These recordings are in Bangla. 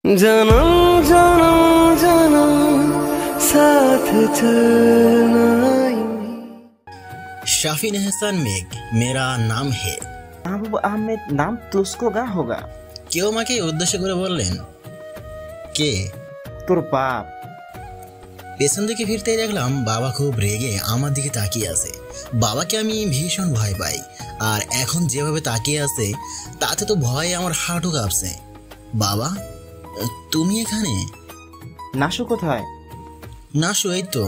जन्म जन्म जन्म साथ चलना शाफिन एहसान मेघ मेरा नाम है। महबूब আহমেদ নাম তুসকো গা হোগা। কেউ আমাকে উদ্দেশ্য করে বললেন, কে? তোর বাপ। পেছন দিকে ফিরতেই দেখলাম বাবা খুব রেগে আমার দিকে তাকিয়ে আছে। বাবাকে আমি ভীষণ ভয় পাই, আর এখন যেভাবে তাকিয়ে আছে তাতে তো ভয়ে আমার হাঁটু কাঁপছে। বাবা, তুমি এখানে? নাশু কোথায়? নাশু এই তো।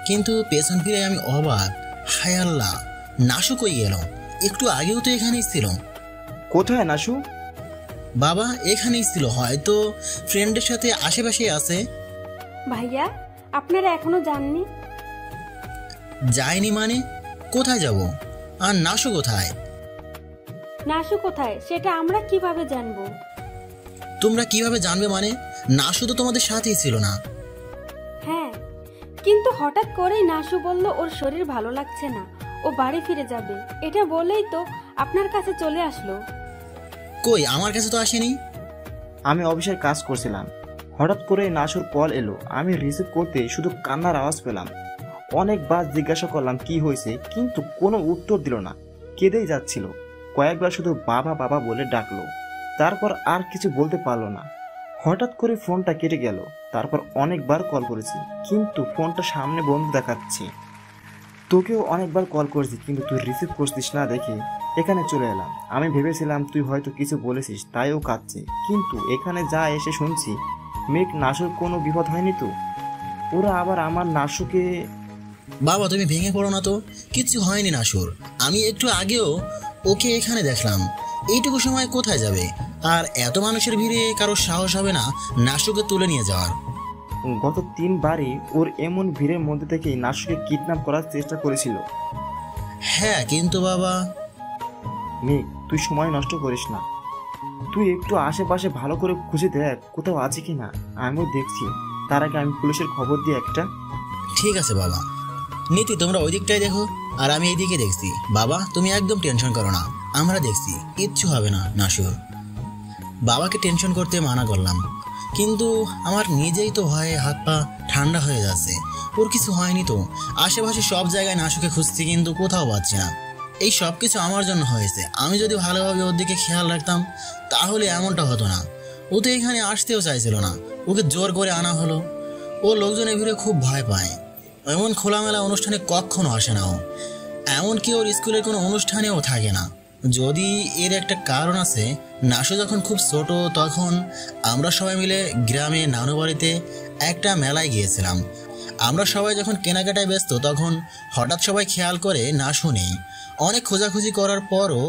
কিন্তু পেছন ফিরে আমি অবাক, হায় আল্লাহ, নাশু কই গেল? একটু আগেও তো এখানেই ছিল। কোথায় নাশু? বাবা এখানেই ছিল, হয়তো ফ্রেন্ডের সাথে আশেপাশে আছে। ভাইয়া, আপনারা এখনো যাননি? যায়নি মানে? কোথায় যাব? আর নাশু কোথায়? নাশু কোথায় সেটা আমরা কিভাবে জানবো? তোমরা কিভাবে জানবে মানে? নাশু তো তোমাদের সাথেই ছিল না। হ্যাঁ, কিন্তু হঠাৎ করেই নাশু বলল ওর শরীর ভালো লাগছে না, ও বাড়ি ফিরে যাবে। এটা বলেই তো আপনার কাছে চলে আসলো। কই, আমার কাছে তো আসেনি। আমি অফিসের কাজ করছিলাম, হঠাৎ করে নাশুর কল এলো। আমি রিসিভ করতে শুধু কান্নার আওয়াজ পেলাম। অনেকবার জিজ্ঞাসা করলাম কি হয়েছে, কিন্তু কোনো উত্তর দিল না, কেঁদেই যাচ্ছিল। কয়েকবার শুধু বাবা বাবা বলে ডাকলো, তারপর আর কিছু বলতে পারলো না। হঠাৎ করে ফোনটা কেটে গেল। তারপর অনেকবার কল করেছি, কিন্তু ফোনটা সামনে বন্ধ দেখাচ্ছে। তোকেও অনেকবার কল করেছি, কিন্তু তুই রিসিভ করছিস না দেখে এখানে চলে এলাম। আমি ভেবেছিলাম তুই হয়তো কিছু বলেছিস, তাইও কাঁদছে। কিন্তু এখানে যা এসে শুনছি, মেঘ নাশুর কোনো বিপদ হয়নি তো? ওরা আবার আমার নাশুকে... বাবা তুমি ভেঙে পড়ো না তো, কিচ্ছু হয়নি নাশুর। আমি একটু আগেও ওকে এখানে দেখলাম। এইটুকু সময় কোথায় যাবে? আর এত মানুষের ভিড়ে কারো সাহস হবে না নাশুকে তুলে নিয়ে যাওয়ার। গত 3 বারই ওর এমন ভিড়ের মধ্যে থেকেই নাশুকে কিডন্যাপ করার চেষ্টা করেছিল। হ্যাঁ, কিন্তু বাবা... মেঘ, তুই সময় নষ্ট করিস না। তুই একটু আশেপাশে ভালো করে খুঁজে দেখ কোথাও আছে কি না। আমিও দেখছি, তার আগে আমি পুলিশের খবর দিই একটা। ঠিক আছে বাবা। নীতি, তোমরা ওই দিকটাই দেখো, আর আমি এইদিকে দেখছি। বাবা তুমি একদম টেনশন করো না, আমরা দেখছি, কিচ্ছু হবে না নাশুর। বাবাকে টেনশন করতে মানা করলাম, কিন্তু আমার নিজেই তো ভয়ে হাত পা ঠান্ডা হয়ে যাচ্ছে। ওর কিছু হয়নি তো? আশেপাশে সব জায়গায় নাশুকে খুঁজছি, কিন্তু কোথাও পাচ্ছি না। এই সব কিছু আমার জন্য হয়েছে। আমি যদি ভালোভাবে ওর দিকে খেয়াল রাখতাম তাহলে এমনটা হতো না। ও তো এখানে আসতেও চাইছিল না, ওকে জোর করে আনা হলো। ও লোকজনের ভিড়ে খুব ভয় পায়, এমন খোলামেলা অনুষ্ঠানে কখনো আসে না ও। এমনকি ওর স্কুলের কোনো অনুষ্ঠানেও থাকে না। যদি এর একটা কারণ আছে, নাশু যখন খুব ছোট তখন আমরা সবাই মিলে গ্রামে নানু বাড়িতে একটা মেলায় গিয়েছিলাম। আমরা সবাই যখন কেনাকাটায় ব্যস্ত তখন হঠাৎ সবাই খেয়াল করে নাশু নেই। অনেক খোঁজাখুঁজি করার পরও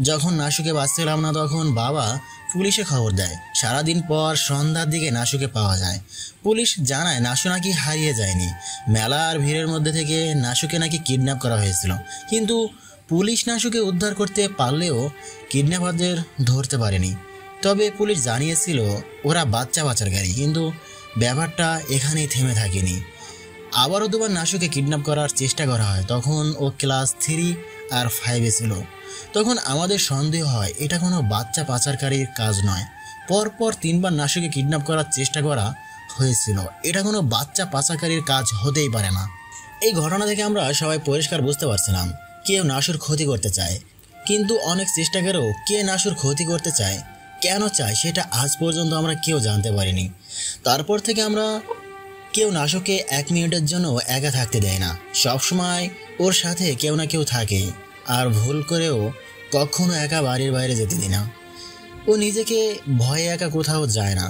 যখন নাশুকে পাচ্ছিলাম না, তখন বাবা পুলিশে খবর দেয়। সারাদিন পর সন্ধ্যার দিকে নাশুকে পাওয়া যায়। পুলিশ জানায় নাশু নাকি হারিয়ে যায়নি, মেলার ভিড়ের মধ্যে থেকে নাশুকে নাকি কিডন্যাপ করা হয়েছিল। কিন্তু পুলিশ নাশুকে উদ্ধার করতে পারলেও কিডন্যাপারদের ধরতে পারেনি। তবে পুলিশ জানিয়েছিল ওরা বাচ্চা পাচারকারী। কিন্তু ব্যাপারটা এখানেই থেমে থাকেনি। আবারও 2বার নাশুকে কিডন্যাপ করার চেষ্টা করা হয়। তখন ও ক্লাস 3 আর 5-এ ছিল। তখন আমাদের সন্দেহ হয় এটা কোনো বাচ্চা পাচারকারীর কাজ নয়। পরপর 3বার নাশুকে কিডন্যাপ করার চেষ্টা করা হয়েছিল, এটা কোনো বাচ্চা পাচারকারীর কাজ হতেই পারে না। এই ঘটনা থেকে আমরা সবাই পরিষ্কার বুঝতে পারছিলাম কেউ নাশুর ক্ষতি করতে চায়। কিন্তু অনেক চেষ্টা করেও কে নাশুর ক্ষতি করতে চায়, কেন চায়, সেটা আজ পর্যন্ত আমরা কেউ জানতে পারিনি। তারপর থেকে আমরা কেউ নাশুকে 1 মিনিটের জন্য একা থাকতে দেয় না। সবসময় ওর সাথে কেউ না কেউ থাকে, আর ভুল করেও কখনো একা বাড়ির বাইরে যেতে দিই না। ও নিজেকে ভয়ে একা কোথাও যায় না।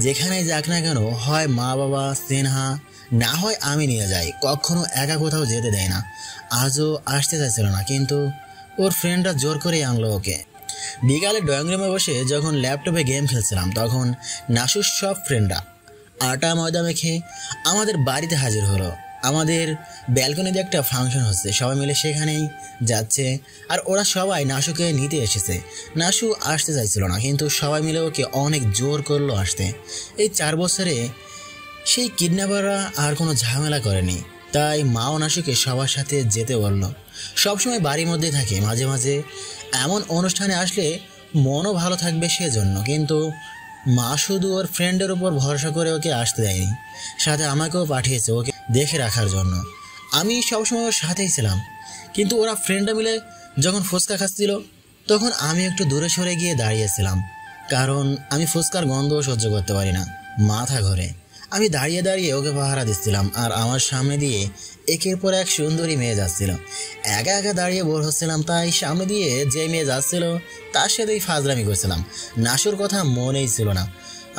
যেখানে যাক না কেন, হয় মা বাবা, স্নেহা, না হয় আমি নিয়ে যাই, কখনো একা কোথাও যেতে দেয় না। আজও আসতে চাইছিল না, কিন্তু ওর ফ্রেন্ডরা জোর করেই আনলো ওকে। বিকালে ড্রয়িং রুমে বসে যখন ল্যাপটপে গেম খেলছিলাম, তখন নাশুর সব ফ্রেন্ডরা আটা ময়দা মেখে আমাদের বাড়িতে হাজির হলো। আমাদের ব্যালকনিতে একটা ফাংশন হচ্ছে, সবাই মিলে সেখানেই যাচ্ছে। আর ওরা সবাই নাশুকে নিতে এসেছে। নাশু আসতে চাইছিল না, কিন্তু সবাই মিলে ওকে অনেক জোর করলো আসতে। এই 4 বছরে সেই কিডন্যাপাররা আর কোনো ঝামেলা করেনি, তাই মাও নাশুকে সবার সাথে যেতে বলল। সবসময় বাড়ির মধ্যেই থাকে, মাঝে মাঝে এমন অনুষ্ঠানে আসলে মনও ভালো থাকবে সেজন্য। কিন্তু মা শুধু ওর ফ্রেন্ডের উপর ভরসা করে ওকে আসতে দেয়নি, সাথে আমাকেও পাঠিয়েছে ওকে দেখে রাখার জন্য। আমি সবসময় ওর সাথেই ছিলাম, কিন্তু ওরা ফ্রেন্ডরা মিলে যখন ফুচকা খাচ্ছিল তখন আমি একটু দূরে সরে গিয়ে দাঁড়িয়েছিলাম, কারণ আমি ফুচকার গন্ধও সহ্য করতে পারি না। মাথা ঘরে আমি দাঁড়িয়ে দাঁড়িয়ে ওকে পাহারা দিচ্ছিলাম, আর আমার সামনে দিয়ে একের পর এক সুন্দরী মেয়ে যাচ্ছিল। একা একা দাঁড়িয়ে বোর হচ্ছিলাম, তাই সামনে দিয়ে যে মেয়ে যাচ্ছিল তার সাথেই ফাজলামি করছিলাম। নাসুর কথা মনেই ছিল না।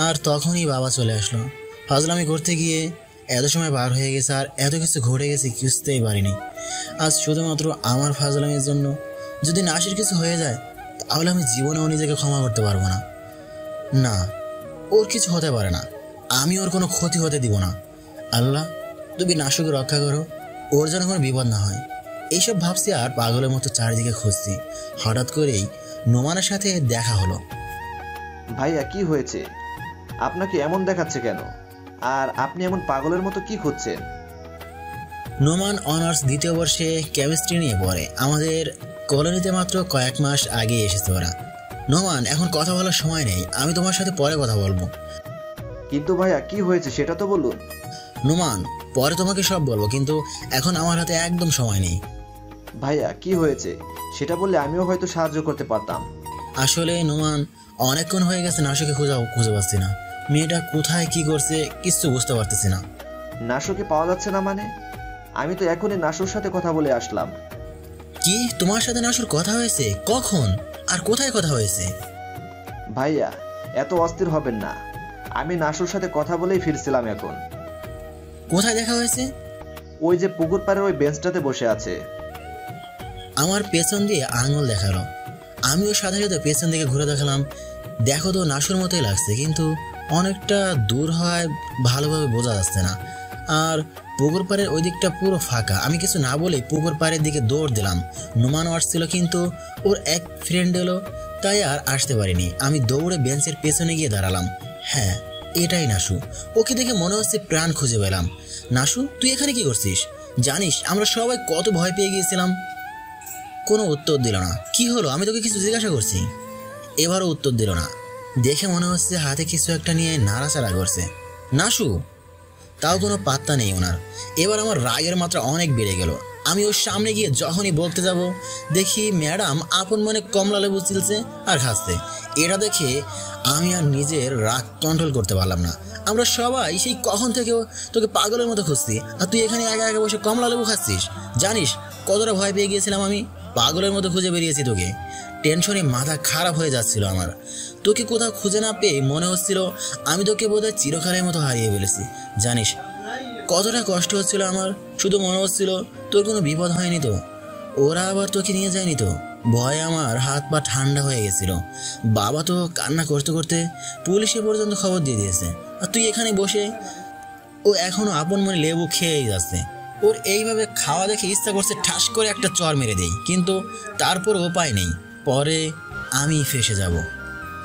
আর তখনই বাবা চলে আসলো। ফাজলামি করতে গিয়ে এত সময় পার হয়ে গেছে আর এত কিছু ঘটে গেছে বুঝতেই পারিনি। আজ শুধুমাত্র আমার ফাজলামির জন্য যদি নাসির কিছু হয়ে যায় তাহলে আমি জীবনেও নিজেকে ক্ষমা করতে পারবো না। না, ওর কিছু হতে পারে না, আমি ওর কোনো ক্ষতি হতে দিব না। আল্লাহ, তুমি নাসুকে রক্ষা করো, ওর যেন কোনো বিপদ না হয়। এইসব ভাবছি আর পাগলের মতো চারিদিকে খুঁজছি। হঠাৎ করেই নোমানের সাথে দেখা হলো। ভাইয়া কি হয়েছে? আপনাকে এমন দেখাচ্ছে কেন? আর আপনি এমন পাগলের মতো কি খুঁজছেন? নোমান অনার্স দ্বিতীয় বর্ষে কেমিস্ট্রি নিয়ে পড়ে। আমাদের কলোনিতে মাত্র কয়েক মাস আগে এসেছে ওরা। নোমান, এখন কথা বলার সময় নেই, আমি তোমার সাথে পরে কথা বলবো। কিন্তু ভাইয়া কি হয়েছে সেটা তো বলুন। নোমান, পরে তোমাকে সব বলবো, কিন্তু এখন আমার হাতে একদম সময় নেই। ভাইয়া কি হয়েছে সেটা বললে আমিও হয়তো সাহায্য করতে পারতাম। আসলে নোমান, অনেকক্ষণ হয়ে গেছে নাসুকে খুঁজে পাচ্ছি না। মেয়েটা কোথায় কি করছে কিছু বুঝতে পারতেছি না। নাসুকে পাওয়া যাচ্ছে না মানে? আমি তো এখনই নাসুর সাথে কথা বলে আসলাম। কি, তোমার সাথে নাসুর কথা হয়েছে? কখন আর কোথায় কথা হয়েছে? ভাইয়া এত অস্থির হবেন না, আমি নাসুর সাথে কথা বলেই ফিরছিলাম। এখন কোথায় দেখা হয়েছে? ওই যে পুকুর পাড়ের ওই বেঞ্চটাতে বসে আছে। আমার পেছন দিয়ে আঙুল দেখালো। আমিও সাথে সাথে পেছন দিকে ঘুরে দেখালাম। দেখো তো নাসুর মতোই লাগছে, কিন্তু অনেকটা দূর হয় ভালোভাবে বোঝা যাচ্ছে না। আর পুকুর পাড়ের ওই দিকটা পুরো ফাঁকা। আমি কিছু না বলেই পুকুর পাড়ের দিকে দৌড় দিলাম। নোমানও আসছিল, কিন্তু ওর এক ফ্রেন্ড এলো, তাই আর আসতে পারিনি। আমি দৌড়ে বেঞ্চের পেছনে গিয়ে দাঁড়ালাম। হ্যাঁ, এটাই নাসু। ওকে দেখে মনে হচ্ছে প্রাণ খুঁজে পেলাম। নাসু, তুই এখানে কি করছিস? জানিস আমরা সবাই কত ভয় পেয়ে গিয়েছিলাম। কোনো উত্তর দিল না। কি হলো, আমি তোকে কিছু জিজ্ঞাসা করছি, এবারও উত্তর দিল না। দেখে মনে হচ্ছে হাতে কিছু একটা নিয়ে নাড়াচাড়া করছে। নাসু, তাও কোনো পাত্তা নেই ওনার। এবার আমার রাগের মাত্রা অনেক বেড়ে গেল। আমি ওর সামনে গিয়ে যখনই বলতে যাব, দেখি ম্যাডাম আপন মনে কমলা লেবু চিলছে আর খাচ্ছে। এটা দেখে আমি আর নিজের রাগ কন্ট্রোল করতে পারলাম না। আমরা সবাই সেই কখন থেকে তোকে পাগলের মতো খুঁজছি, আর তুই এখানে একা একা বসে কমলা লেবু খাচ্ছিস। জানিস কতটা ভয় পেয়ে গিয়েছিলাম আমি? পাগলের মতো খুঁজে বেরিয়েছি তোকে। টেনশনে মাথা খারাপ হয়ে যাচ্ছিল আমার। তোকে কোথাও খুঁজে না পেয়ে মনে হচ্ছিল আমি তোকে বোধহয় চিরকালের মতো হারিয়ে ফেলেছি। জানিস কতটা কষ্ট হচ্ছিল আমার? শুধু মনে হচ্ছিল তোর কোনো বিপদ হয়নি তো? ওরা আবার তোকে নিয়ে যায়নি তো? ভয়ে আমার হাত পা ঠান্ডা হয়ে গেছিল। বাবা তো কান্না করতে করতে পুলিশে পর্যন্ত খবর দিয়ে দিয়েছে, আর তুই এখানে বসে ও এখনো আপন মনে লেবু খেয়েই যাচ্ছে। ওর এইভাবে খাওয়া দেখে ইচ্ছা করছে ঠাস করে একটা চর মেরে দেই, কিন্তু তারপর উপায় নেই। পরে আমি ফেসে যাব।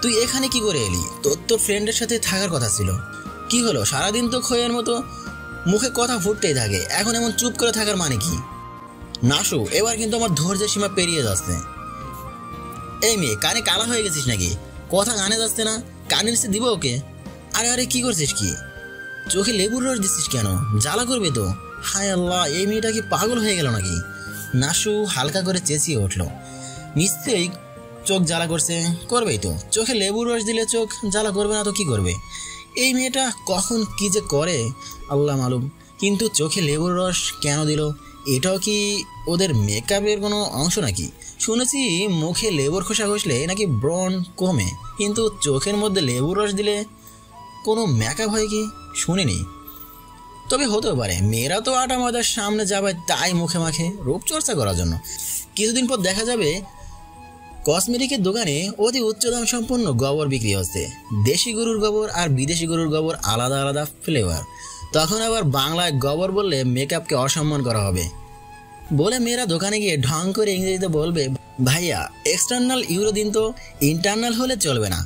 তুই এখানে কি করে এলি? তোর ফ্রেন্ডের সাথে থাকার কথা ছিল। কি হলো, সারাদিন তো খয়ের মতো মুখে কথা ফুটতেই থাকে, এখন এমন চুপ করে থাকার মানে কি? নাসু, এবার কিন্তু আমার ধৈর্যের সীমা পেরিয়ে যাচ্ছে। এই মেয়ে, কানে কালা হয়ে গেছিস নাকি? কথা কানে যাচ্ছে না, কানে নিচে দিব ওকে? আরে আরে, কি করছিস? কি চোখে লেবুর রস দিচ্ছিস কেন? জ্বালা করবে তো। হায় আল্লাহ, এই মেয়েটা কি পাগল হয়ে গেল নাকি? নাসু হালকা করে চেঁচিয়ে উঠল। নিশ্চয়ই চোখ জ্বালা করবেই তো। চোখে লেবুর রস দিলে চোখ জ্বালা করবে না তো কি করবে? এই মেয়েটা কখন কি যে করে আল্লাহ মালুম। কিন্তু চোখে লেবুর রস কেন দিল? এটাও কি ওদের মেকআপের কোনো অংশ নাকি? শুনেছি মুখে লেবুর খোসা ঘষলে নাকি ব্রণ কমে, কিন্তু চোখের মধ্যে লেবুর রস দিলে কোনো মেকআপ হয় কি শুনিনি। তবে হতেও পারে, মেয়েরা তো আটা ময়দার সামনে যাবে তাই মুখে মাখে রূপচর্চা করার জন্য। কিছুদিন পর দেখা যাবে কসমেটিকের দোকানে অতি উচ্চ দাম সম্পন্ন গোবর বিক্রি হচ্ছে। দেশি গরুর গোবর আর বিদেশি গরুর গোবর আলাদা আলাদা ফ্লেভার। তখন আবার বাংলায় গোবর বললে মেকআপকে অসম্মান করা হবে বলে মেয়েরা দোকানে গিয়ে ঢং করে ইংরেজিতে বলবে, ভাইয়া এক্সটার্নাল ইউরো দিন তো, ইন্টারনাল হলে চলবে না।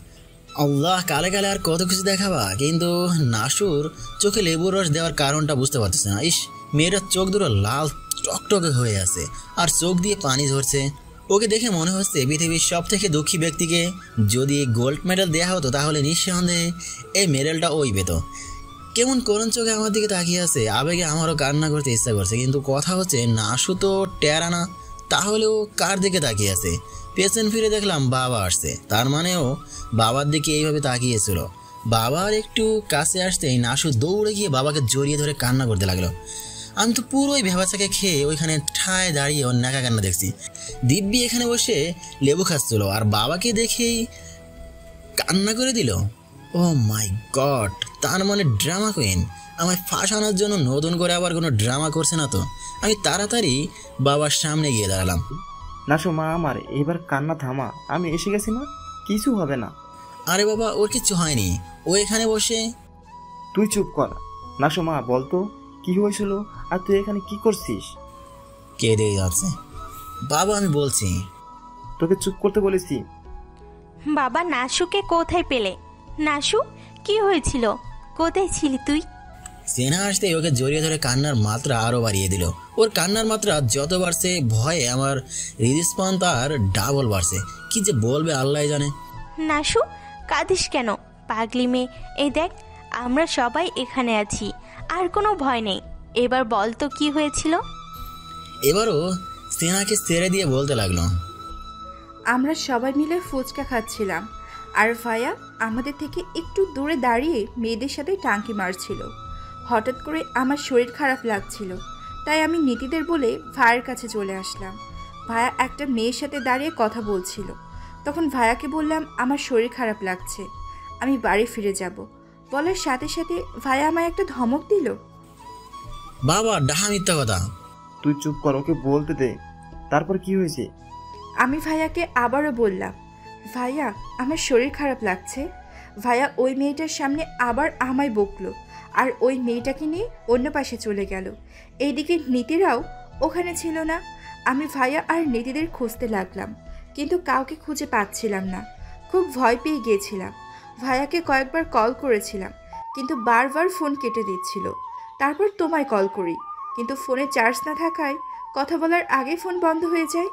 আল্লাহ, কালে কালে আর কত কিছু দেখাবা। কিন্তু নাসুর চোখে লেবুর রস দেওয়ার কারণটা বুঝতে পারতেছে না। ইস, মেয়েটার চোখ দুটো লাল টকটকে হয়ে আছে আর চোখ দিয়ে পানি ঝরছে। ওকে দেখে মনে হচ্ছে পৃথিবীর সব থেকে দুঃখী ব্যক্তিকে যদি গোল্ড মেডেল দেওয়া হতো তাহলে নিঃসন্দেহে এই মেডেলটা ওই পেত। কেমন করুণ চোখে আমার দিকে তাকিয়ে আছে, আবেগে আমারও কান্না করতে ইচ্ছা করছে, কিন্তু কথা হচ্ছে নাসু তো টেরা না, তাহলেও কার দিকে তাকিয়ে আছে? পেছন ফিরে দেখলাম বাবা আসছে, তার মানেও বাবার দিকে এইভাবে তাকিয়েছিল। বাবার একটু কাছে আসতেই নাসু দৌড়ে গিয়ে বাবাকে জড়িয়ে ধরে কান্না করতে লাগলো। আমি তো পুরোই ভেবাচাকে খেয়ে ওইখানে ঠায় দাঁড়িয়ে ওর নাকা কান্না দেখছি। দিব্যি এখানে বসে লেবু খাচ্ছিল আর বাবাকে দেখেই কান্না করে দিল। ও মাই গড, তার মানে ড্রামা কুইন আমায় ফাঁসানোর জন্য নতুন করে আবার কোনো ড্রামা করছে না তো? আমি তাড়াতাড়ি বাবার সামনে গিয়ে দাঁড়ালাম। নাসু মা আমার, এবার কান্না থামা, আমি এসে গেছি না, কিছু হবে না। আরে বাবা, ওর কিচ্ছু হয়নি, ও এখানে বসে। তুই চুপ কর। নাসু মা বলতো কি হয়েছিল, আর তুই এখানে কি করছিস? কে দিয়ে যাচ্ছে বাবা, আমি বলছি। তোকে চুপ করতে বলেছি। বাবা নাসুকে কোথায় পেলে? নাসু, কি হয়েছিল? কোথায় ছিলি তুই? সেনা আসতেই ওকে জড়িয়ে ধরে কান্নার মাত্রা আরও বাড়িয়ে দিল। ওর কান্নার মাত্রা যত বাড়ছে ভয়ে আমার হৃদস্পন্দন তার ডাবল বাড়ছে। কি যে বলবে আল্লাহ জানে। নাসু, কাঁদিস কেন? পাগলি মেয়ে, এই দেখ আমরা সবাই এখানে আছি, আর কোনো ভয় নেই। এবার বল তো কি হয়েছিল? এবারও সেনাকে ছেড়ে দিয়ে বলতে লাগলো, আমরা সবাই মিলে ফুচকা খাচ্ছিলাম, আর ভাইয়া আমাদের থেকে একটু দূরে দাঁড়িয়ে মেয়েদের সাথে টাঙ্কি মারছিল। হঠাৎ করে আমার শরীর খারাপ লাগছিল, তাই আমি নীতিদের বলে ভাইয়ের কাছে চলে আসলাম। ভাইয়া একটা মেয়ের সাথে দাঁড়িয়ে কথা বলছিল, তখন ভাইয়াকে বললাম আমার শরীর খারাপ লাগছে, আমি বাড়ি ফিরে যাব। বলার সাথে সাথে ভাইয়া আমায় একটা ধমক দিল। বাবা ডাহা মিথ্যা কথা। তুই চুপ কর, ওকে বলতে দে। তারপর কি হয়েছে? আমি ভাইয়াকে আবারও বললাম, ভাইয়া আমার শরীর খারাপ লাগছে। ভাইয়া ওই মেয়েটার সামনে আবার আমায় বকলো, আর ওই মেয়েটাকে নিয়ে অন্য পাশে চলে গেল। এইদিকে নীতিরাও ওখানে ছিল না। আমি ভাইয়া আর নীতিদের খুঁজতে লাগলাম, কিন্তু কাউকে খুঁজে পাচ্ছিলাম না। খুব ভয় পেয়ে গিয়েছিলাম। ভাইয়াকে কয়েকবার কল করেছিলাম, কিন্তু বারবার ফোন কেটে দিচ্ছিল। তারপর তোমায় কল করি, কিন্তু ফোনে চার্জ না থাকায় কথা বলার আগে ফোন বন্ধ হয়ে যায়।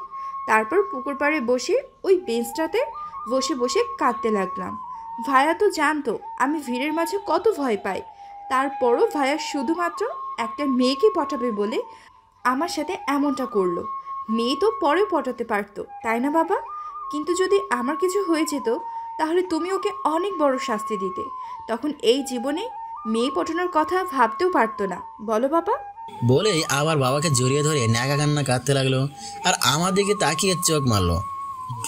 তারপর পুকুর পাড়ে বসে ওই বেঞ্চটাতে বসে বসে কাঁদতে লাগলাম। ভাইয়া তো জানতো আমি ভিড়ের মাঝে কত ভয় পাই, তারপরও ভাইয়া শুধুমাত্র একটা মেয়েকে পটাবে বলে আমার সাথে এমনটা করলো। মেয়ে তো পরে পটাতে পারতো, তাই না বাবা? কিন্তু যদি আমার কিছু হয়ে যেত তাহলে তুমি ওকে অনেক বড় শাস্তি দিতে। তখন এই জীবনে মেয়ে পটানোর কথা ভাবতেও পারতো না, বলো বাবা? বলেই আবার বাবাকে জড়িয়ে ধরে ন্যাকা কান্না কাঁদতে লাগলো, আর আমার দিকে তাকিয়ে চোখ মারলো।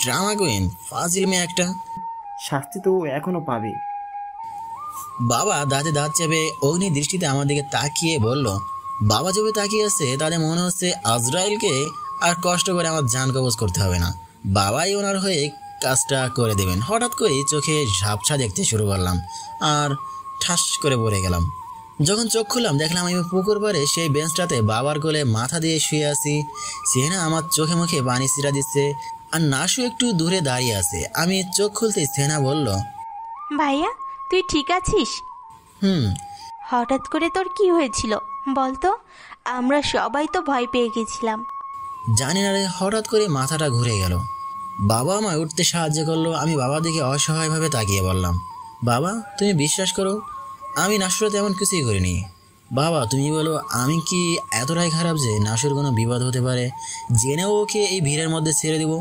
ড্রামা কুইন, ফাজিল মেয়ে একটা। শাস্তি তো ও এখনো পাবে। বাবা দাঁতে দাঁত চেপে অগ্নি দৃষ্টিতে আমার দিকে তাকিয়ে বলল। বাবা যেভাবে তাকিয়ে আছে তাতে মনে হচ্ছে আজরাইলকে আর কষ্ট করে আমার জান কবজ করতে হবে না, বাবাই ওনার হয়ে কাজটা করে দেবেন। হঠাৎ করেই চোখে ঝাপসা দেখতে শুরু করলাম আর ঠাস করে পড়ে গেলাম। যখন চোখ খুললাম দেখলাম আমি পুকুর পাড়ে সেই বেঞ্চটাতে বাবার কোলে মাথা দিয়ে শুয়ে আছি। সেনা আমার চোখে মুখে পানি ছিটা দিচ্ছে, আর নাসু একটু দূরে দাঁড়িয়ে আছে। আমি চোখ খুলতেই সেনা বলল, ভাইয়া তুই ঠিক আছিস? হুম। হঠাৎ করে তোর কি হয়েছিল বলতো? আমরা সবাই তো ভয় পেয়ে গেছিলাম। জানি না রে, হঠাৎ করে মাথাটা ঘুরে গেল। বাবা আমায় উঠতে সাহায্য করলো। আমি বাবার দিকে অসহায়ভাবে তাকিয়ে বললাম, বাবা তুমি বিশ্বাস করো আমি নাসুর তেমন কিছুই করিনি। বাবা তুমি বলো আমি কি এতটাই খারাপ যে নাসুর কোনো বিপদ হতে পারে জেনেও ওকে এই ভিড়ের মধ্যে ছেড়ে দেব?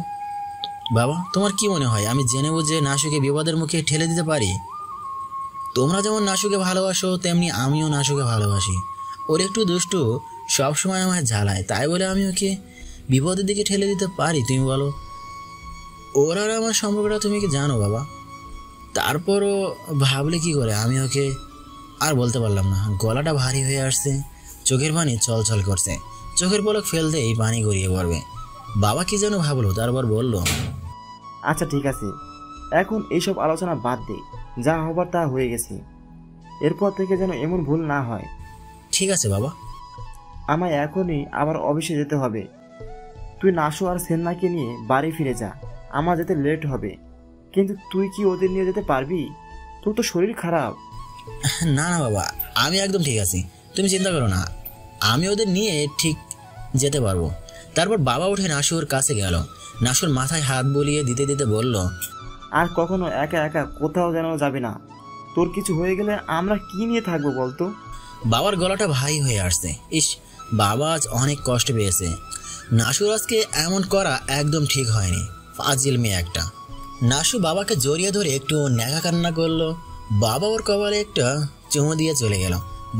বাবা তোমার কি মনে হয় আমি জেনে বুঝে নাসুকে বিপদের মুখে ঠেলে দিতে পারি? তোমরা যেমন নাসুকে ভালোবাসো তেমনি আমিও নাসুকে ভালোবাসি। ওর একটু দুষ্টু সবসময় আমায় জ্বালায়, তাই বলে আমি ওকে বিপদের দিকে ঠেলে দিতে পারি? তুমি বলো। ওর আর আমার সম্পর্কটা তুমি কি জানো বাবা? তারপরও ভাবলে কি করে আমি ওকে আর বলতে পারলাম না। গলাটা ভারী হয়ে আসছে, চোখের পানি চলচল করছে, চোখের পলক ফেলতে এই পানি গড়িয়ে পড়বে। বাবা কি যেন ভাবলো, তারপর বলল, আচ্ছা ঠিক আছে, এখন এইসব আলোচনা বাদ দে, যা হবার তা হয়ে গেছে। এরপর থেকে যেন এমন ভুল না হয়। ঠিক আছে বাবা। আমায় এখনই আবার অফিসে যেতে হবে। তুই নাসু আর সেন্নাকে নিয়ে বাড়ি ফিরে যা, আমার যেতে লেট হবে। কিন্তু তুই কি ওদের নিয়ে যেতে পারবি? তোর তো শরীর খারাপ। না না বাবা, আমি একদম ঠিক আছি, তুমি চিন্তা করো না, আমি ওদের নিয়ে ঠিক যেতে পারবো। তারপর বাবা উঠে নাসুর কাছে গেল। নাসুর মাথায় হাত বুলিয়ে দিতে দিতে বলল, আর কখনো একা একা কোথাও যেন যাবি না। তোর কিছু হয়ে গেলে আমরা কি নিয়ে থাকবো বলতো? বাবার গলাটা ভাই হয়ে আসছে। ইস, বাবা আজ অনেক কষ্ট পেয়েছে। নাসুর আজকে এমন করা একদম ঠিক হয়নি, ফাজিল মেয়ে একটা। নাসু বাবাকে জড়িয়ে ধরে একটু ন্যাকা কান্না করলো। বাবা ওর কপালে একটা চুমু দিয়ে চলে গেল।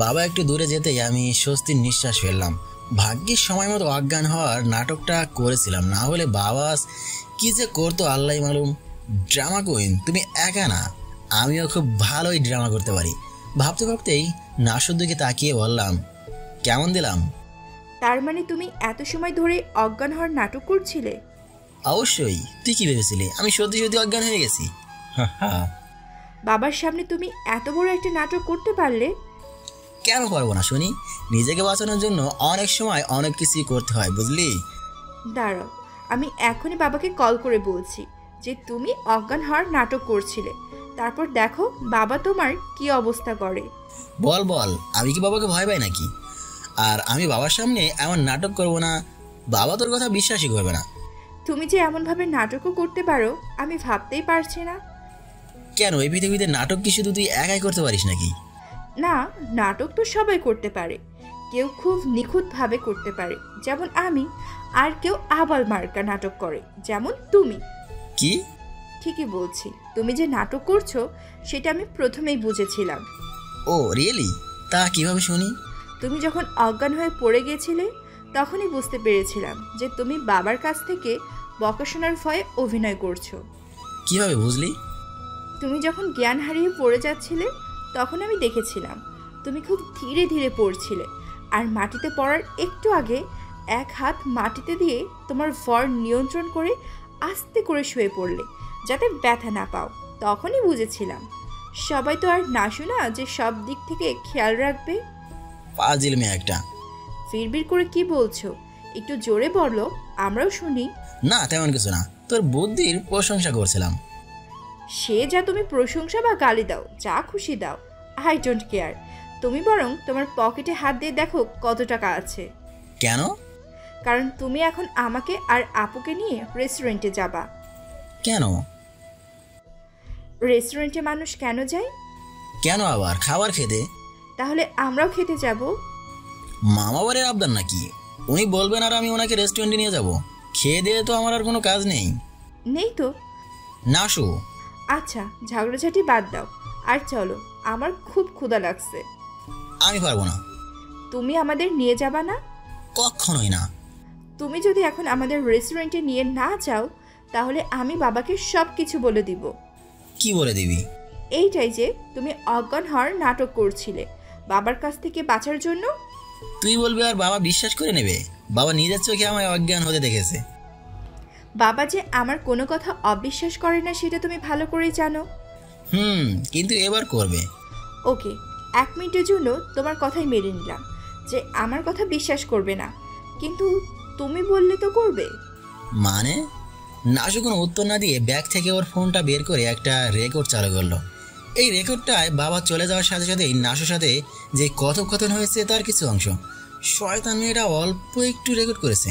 বাবা একটু দূরে যেতেই আমি স্বস্তির নিঃশ্বাস ফেললাম। ভাগ্যের সময় মতো অজ্ঞান হওয়ার নাটকটা করেছিলাম, না হলে বাবা কি যে করতো আল্লাহ মালুম। ড্রামা কুইন তুমি একা না, আমিও খুব ভালোই ড্রামা করতে পারি। ভাবতে ভাবতেই নাসুর দিকে তাকিয়ে বললাম, কেমন দিলাম? তার মানে তুমি এত সময় ধরে অজ্ঞান হওয়ার নাটক করছিলে? অবশ্যই। তুই কি ভেবেছিলি আমি সত্যি সত্যি অজ্ঞান হয়ে গেছি? বাবার সামনে তুমি এত বড় একটা নাটক করতে পারলে? কেন পারবো না শুনি? নিজেকে বাঁচানোর জন্য অনেক সময় অনেক কিছুই করতে হয়, বুঝলি? দাঁড়াও, আমি এখনই বাবাকে কল করে বলছি যে তুমি অজ্ঞান হওয়ার নাটক করছিলে। তারপর দেখো বাবা তোমার কি অবস্থা করে। বল বল, আমি কি বাবাকে ভয় পাই নাকি? আর আমি বাবার সামনে এমন নাটক করব না, বাবা তোর কথা বিশ্বাসই করবে না। তুমি যে এমনভাবে নাটকও করতে পারো আমি ভাবতেই পারছি না। কেন, এই পৃথিবীতে নাটক কি শুধু তুই একাই করতে পারিস নাকি? না, নাটক তো সবাই করতে পারে। কেউ খুব নিখুঁতভাবে করতে পারে যেমন আমি, আর কেউ আবাল মার্কা নাটক করে যেমন তুমি। কি? ঠিকই বলছি, তুমি যে নাটক করছো সেটা আমি প্রথমেই বুঝেছিলাম। ও রিয়েলি? তা কিভাবে শুনি? তুমি যখন অজ্ঞান হয়ে পড়ে গিয়েছিলে তখনই বুঝতে পেরেছিলাম যে তুমি বাবার কাছ থেকে বকাশোনার ভয়ে অভিনয় করছো। কিভাবে বুঝলি? তুমি যখন জ্ঞান হারিয়ে পড়ে যাচ্ছিলে তখন আমি দেখেছিলাম তুমি খুব ধীরে ধীরে পড়ছিলে, আর মাটিতে পড়ার একটু আগে এক হাত মাটিতে দিয়ে তোমার ভর নিয়ন্ত্রণ করে আস্তে করে শুয়ে পড়লে যাতে ব্যথা না পাও। তখনই বুঝেছিলাম সবাই তো আর নাসু না যে সব দিক থেকে খেয়াল রাখবে। ফাজিল মেয়ে একটা। ফিরবির করে কি বলছো? একটু জোরে বলো, আমরাও শুনি। না তেমন কিছু না, তোর বুদ্ধির প্রশংসা করছিলাম। সে যা তুমি প্রশংসা বা গালি দাও, যা খুশি দাও, আই ডোন্ট কেয়ার। তুমি বরং তোমার পকেটে হাত দিয়ে দেখো কত টাকা আছে। কেন? কারণ তুমি এখন আমাকে আর আপুকে নিয়ে রেস্টুরেন্টে যাবা। কেন? রেস্টুরেন্টে মানুষ কেন যায়? কেন আবার? খাবার খেতে। তাহলে আমরাও খেতে যাব। মামা বাড়ির আবদার নাকি? উনি বলবেন আর আমি ওনাকে রেস্টুরেন্টে নিয়ে যাব? খেয়ে দিয়ে তো আমার আর কোনো কাজ নেই। নেই তো? নাসু, আচ্ছা ঝগড়াঝাটি বাদ দাও আর চলো, আমার খুব ক্ষুধা লাগছে। আমি পারবো না। তুমি আমাদের নিয়ে যাবা না? কখনোই না। তুমি যদি এখন আমাদের রেস্টুরেন্টে নিয়ে না যাও তাহলে আমি বাবাকে সব কিছু বলে দিব। কি বলে দিবি? এইটাই যে তুমি অজ্ঞান হওয়ার নাটক করছিলে বাবার কাছ থেকে বাঁচার জন্য। তুই বলবি আর বাবা বিশ্বাস করে নেবে? বাবা নিজের চোখে আমায় অজ্ঞান হতে দেখেছে। বাবা যে আমার কোনো কথা অবিশ্বাস করে না সেটা তুমি ভালো করেই জানো। কিন্তু এবার করবে। ওকে, 1 মিনিটের জন্য তোমার কথাই মেনে নিলাম যে আমার কথা বিশ্বাস করবে না, কিন্তু তুমি বললে তো করবে। মানে? নাসু কোনো উত্তর না দিয়ে ব্যাগ থেকে ওর ফোনটা বের করে একটা রেকর্ড চালু করলো। এই রেকর্ডটায় বাবা চলে যাওয়ার সাথে সাথেই নাসুর সাথে যে কথোপকথন হয়েছে তার কিছু অংশ। শয়তান মেয়েটা অল্প একটু রেকর্ড করেছে।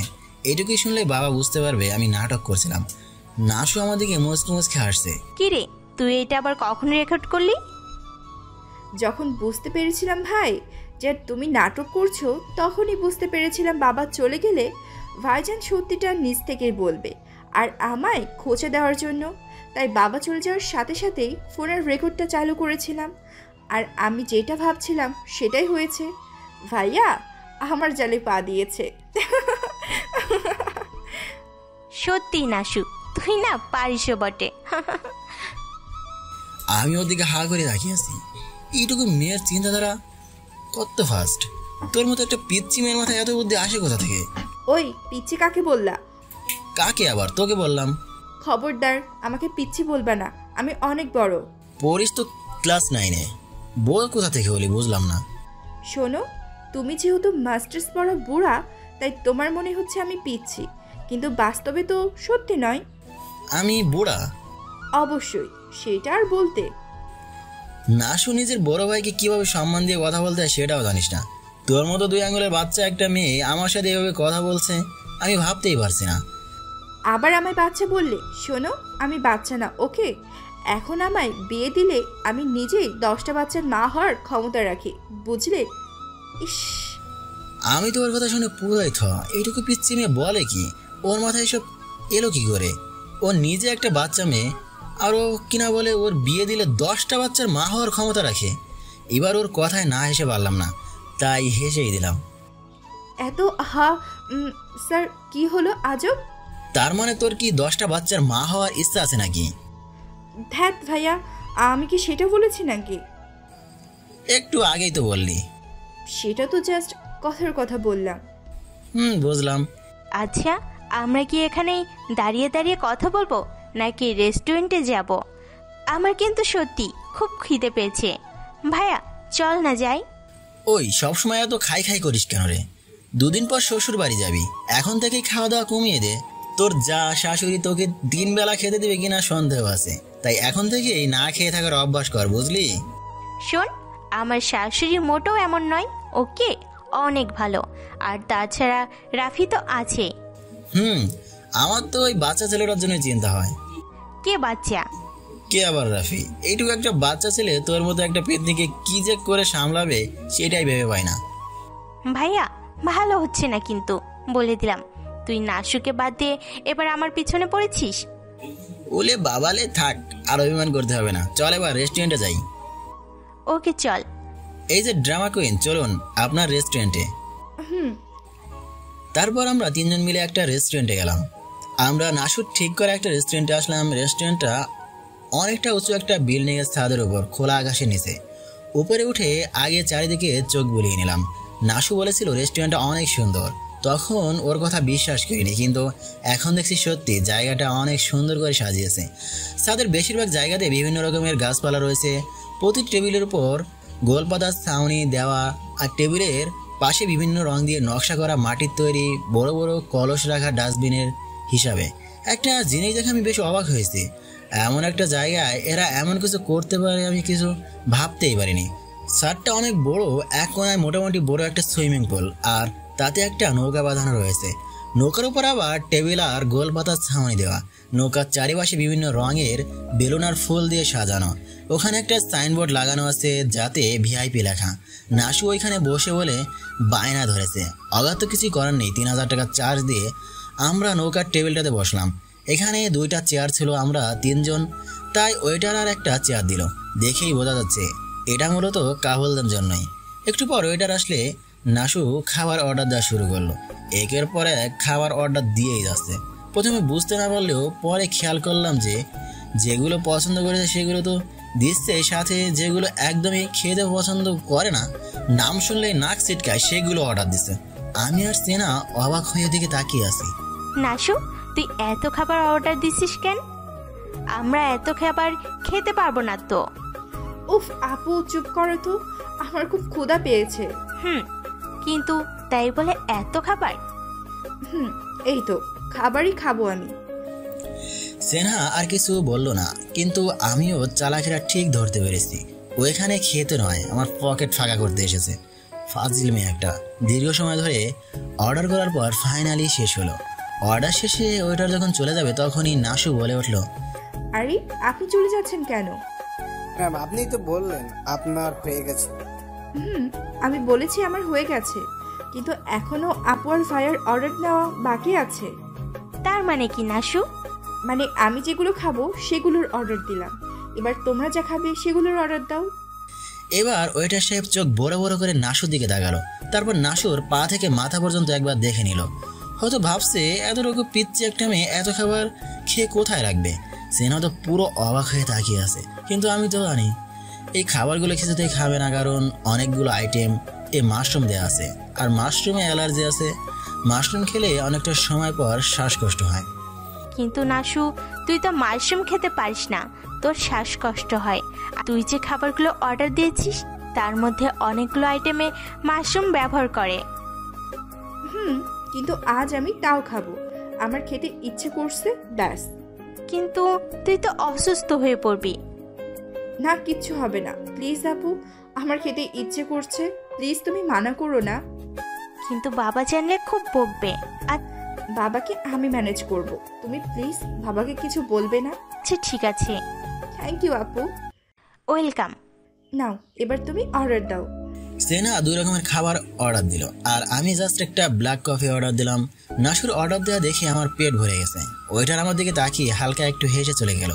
এটুকুই শুনলে বাবা বুঝতে পারবে আমি নাটক করছিলাম। নাসু আমাদেরকে মুচকে মুচকে হাসছে। কি রে, তুই এটা আবার কখন রেকর্ড করলি? যখন বুঝতে পেরেছিলাম ভাই যে তুমি নাটক করছো তখনই বুঝতে পেরেছিলাম বাবা চলে গেলে ভাইজান সত্যিটা নিজ থেকেই বলবে আর আমায় খোঁচা দেওয়ার জন্য। তাই বাবা চলে যাওয়ার সাথে সাথেই ফোনের রেকর্ডটা চালু করেছিলাম, আর আমি যেটা ভাবছিলাম সেটাই হয়েছে। ভাইয়া আমার জালে পা দিয়েছে। সত্যি নাসু, তুই না পারিসও বটে। আমি ওর দিকে হা করে তাকিয়ে আছি। এইটুকু মেয়ের চিন্তাধারা কত ফাস্ট! তোর মতো একটা পিচ্চি মেয়ের মাথায় এত বুদ্ধি আসে কোথা থেকে? ওই পিচ্চি কাকে বললা? কাকে আবার? তোকে বললাম। খবরদার, আমাকে পিচ্চি বলবা না, আমি অনেক বড়। পড়িস তো ক্লাস 9-এ। বল কোথা থেকে হলি বুঝলাম না। শোনো, তুমি যেহেতু মাস্টার্স পড়া বুড়া তাই তোমার মনে হচ্ছে আমি পিচ্ছি, কিন্তু বাস্তবে তো সত্যি নয়। আমি বুড়া? অবশ্যই, সেটা আর বলতে। নাসু নিজের বড় ভাইকে কিভাবে সম্মান দিয়ে কথা বলতে হয় সেটাও জানিস না। তোর মতো 2 আঙুলের বাচ্চা একটা মেয়ে আমার সাথে এভাবে কথা বলছে, আমি ভাবতেই পারছি না। আবার আমায় বাচ্চা বললে? শোনো, আমি বাচ্চা না, ওকে? এখন আমায় বিয়ে দিলে আমি নিজেই 10টা বাচ্চার মা হওয়ার ক্ষমতা রাখি, বুঝলে? ইস, আমি তো ওর কথা শুনে পুরোই এইটুকু পিচ্ছি মেয়ে বলে কি? ওর মাথায় এসব এলো কি করে? ও নিজে একটা বাচ্চা মেয়ে, আর ও কিনা বলে ওর বিয়ে দিলে 10টা বাচ্চার মা হওয়ার ক্ষমতা রাখে। এবার ওর কথায় না হেসে পারলাম না, তাই হেসেই দিলাম। এত স্যার, কি হলো আজব? তার মানে তোর কি 10টা বাচ্চার মা হওয়ার ইচ্ছা আছে নাকি? ধ্যাত ভাইয়া, আমি কি সেটা বলেছি নাকি? একটু আগেই তো বললি। সেটা তো জাস্ট কথার কথা বললাম। বুঝলাম। আচ্ছা, আমরা কি এখানেই দাঁড়িয়ে দাঁড়িয়ে কথা বলবো নাকি রেস্টুরেন্টে যাব? আমার কিন্তু সত্যি খুব খিদে পেয়েছে। ভাইয়া, চল না যাই। ওই সবসময় এত খাই খাই করিস কেন রে? দুদিন পর শ্বশুর বাড়ি যাবি, এখন থেকেই খাওয়া দাওয়া কমিয়ে দে। তোর যা শাশুড়ি তোকে 3 বেলা খেতে দেবে কিনা সন্দেহ আছে, তাই এখন থেকেই না খেয়ে থাকার অভ্যাস কর, বুঝলি? শোন, আমার শাশুড়ি মোটেও এমন নয়, ওকে? অনেক ভালো। আর তাছাড়া রাফি তো আছে। আমার তো ওই বাচ্চা ছেলেটার জন্য চিন্তা হয়। কে বাচ্চা? কে আবার রাফি? এইটুকু একটা বাচ্চা ছেলে তোর মতো একটা পেতনিকে কি যে করে সামলাবে সেটাই ভেবে পাই না। ভাইয়া, ভালো হচ্ছে না কিন্তু, বলে দিলাম। তুই নাসুকে বাদ দিয়ে এবার আমার পিছনে পড়েছিস। ওলে বাবালে, থাক, আর অভিমান করতে হবে না। চল এবার রেস্টুরেন্টে যাই। ওকে, চল। এই যে ড্রামা কুইন, চলুন আপনার রেস্টুরেন্টে। তারপর আমরা 3 জন মিলে একটা রেস্টুরেন্টে গেলাম। আমরা নাসুর ঠিক করে একটা রেস্টুরেন্টে আসলাম। রেস্টুরেন্টটা অনেকটা উঁচু একটা বিল্ডিং এর ছাদের উপর, খোলা আকাশের নিচে। উপরে উঠে আগে চারিদিকে চোখ বুলিয়ে নিলাম। নাসু বলেছিল রেস্টুরেন্টটা অনেক সুন্দর, তখন ওর কথা বিশ্বাস করিনি, কিন্তু এখন দেখছি সত্যি জায়গাটা অনেক সুন্দর করে সাজিয়েছে। ছাদের বেশিরভাগ জায়গাতে বিভিন্ন রকমের গাছপালা রয়েছে। প্রতি টেবিলের উপর গোলপাতার ছাউনি দেওয়া, আর টেবিলের পাশে বিভিন্ন রং দিয়ে নকশা করা মাটির তৈরি বড় বড় কলস রাখা ডাস্টবিনের হিসাবে। একটা জিনিস দেখে আমি বেশ অবাক হয়েছি, এমন একটা জায়গায় এরা এমন কিছু করতে পারে আমি কিছু ভাবতেই পারিনি। ছাদটা অনেক বড়, এক কোণায় মোটামুটি বড় একটা সুইমিং পুল, আর তাতে একটা নৌকা বাঁধানো রয়েছে। নৌকার উপর আবার টেবিল আর গোল পাতার ছাউনি দেওয়া। নৌকার চারিপাশে বিভিন্ন রঙের বেলুন আর ফুল দিয়ে সাজানো। ওখানে একটা সাইনবোর্ড লাগানো আছে যাতে ভিআইপি লেখা। নাসু ওইখানে বসে বলে বায়না ধরেছে। অগাধ তো কিছুই করার নেই, 3000 টাকা চার্জ দিয়ে আমরা নৌকার টেবিলটাতে বসলাম। এখানে 2টা চেয়ার ছিল, আমরা 3 জন, তাই ওয়েটার আর একটা চেয়ার দিল। দেখেই বোঝা যাচ্ছে এটা মূলত কাবুলদের জন্যই। একটু পর ওয়েটার আসলে নাসু খাবার অর্ডার দেওয়া শুরু করলো। একের পর এক খাবার অর্ডার দিয়েই যাচ্ছে। প্রথমে বুঝতে না পারলেও পরে খেয়াল করলাম যে যেগুলো পছন্দ করেছে সেগুলো তো দিচ্ছে, সাথে যেগুলো একদমই খেতে পছন্দ করে না, নাম শুনলেই নাক ছিটকায়, সেগুলো অর্ডার দিচ্ছে। আমি আর সেনা অবাক হয়ে দিকে তাকিয়ে আছি। নাসু, তুই এত খাবার অর্ডার দিছিস কেন? আমরা এত খাবার খেতে পারবো না তো। উফ আপু, চুপ করো তো, আমার খুব ক্ষুধা পেয়েছে। কিন্তু তাই বলে এত খাবার? এই তো খাবারই খাবো আমি। সেনা আর কিছু বলল না, কিন্তু আমিও চালাকিরা ঠিক ধরতে পেরেছি। ও এখানে খেতে নয়, আমার পকেট ফাঁকা করতে এসেছে। ফাজিল মেয়ে একটা। দীর্ঘ সময় ধরে অর্ডার করার পর ফাইনালি শেষ হলো। অর্ডার শেষে ওইটার যখন চলে যাবে তখনই নাসু বলে উঠলো, আরে আপনি চলে যাচ্ছেন কেন? ম্যাম, আপনি তো বললেন আপনার হয়ে গেছে। আমি বলেছি আমার হয়ে গেছে, কিন্তু এখনো আপু আর ভাইয়ার অর্ডার নেওয়া বাকি আছে। তার মানে কি নাসু? মানে আমি যেগুলো খাবো সেগুলোর অর্ডার দিলাম, এবার তোমরা যা খাবে সেগুলোর অর্ডার দাও। এবার ওয়েটার সাহেব চোখ বড় বড় করে নাসুর দিকে তাকালো। তারপর নাসুর পা থেকে মাথা পর্যন্ত একবার দেখে নিল। হয়তো ভাবছে এতটুকু পিচ্ছি একটা মেয়ে এত খাবার খেয়ে কোথায় রাখবে। সেনা তো পুরো অবাক হয়ে তাকিয়ে আছে, কিন্তু আমি তো জানি এই খাবারগুলো কিছুতেই খাবে না, কারণ অনেকগুলো আইটেম এই মাশরুম দেওয়া আছে, আর মাশরুমে অ্যালার্জি আছে। মাশরুম খেলে অনেকটা সময় পর শ্বাসকষ্ট হয়। কিন্তু নাসু, তুই তো মাশরুম খেতে পারিস না, তোর শ্বাসকষ্ট হয়। তুই যে খাবারগুলো অর্ডার দিয়েছিস তার মধ্যে অনেকগুলো আইটেমে মাশরুম ব্যবহার করে। কিন্তু আজ আমি তাও খাবো, আমার খেতে ইচ্ছে করছে, ব্যাস। কিন্তু তুই তো অসুস্থ হয়ে পড়বি। না, কিচ্ছু হবে না, প্লিজ আপু, আমার খেতে ইচ্ছে করছে, প্লিজ তুমি মানা করো না। কিন্তু বাবা জানলে খুব বকবে। আর বাবাকে আমি ম্যানেজ করব। তুমি প্লিজ বাবাকে কিছু বলবে না। আচ্ছা ঠিক আছে। থ্যাংক ইউ আপু। ওয়েলকাম। নাও এবার তুমি অর্ডার দাও। সেনা 2 রকমের খাবার অর্ডার দিল আর আমি জাস্ট একটা ব্ল্যাক কফি অর্ডার দিলাম। নাসুর অর্ডার দেওয়া দেখে আমার পেট ভরে গেছে। ওইটার আমার দিকে তাকিয়ে হালকা একটু হেসে চলে গেল।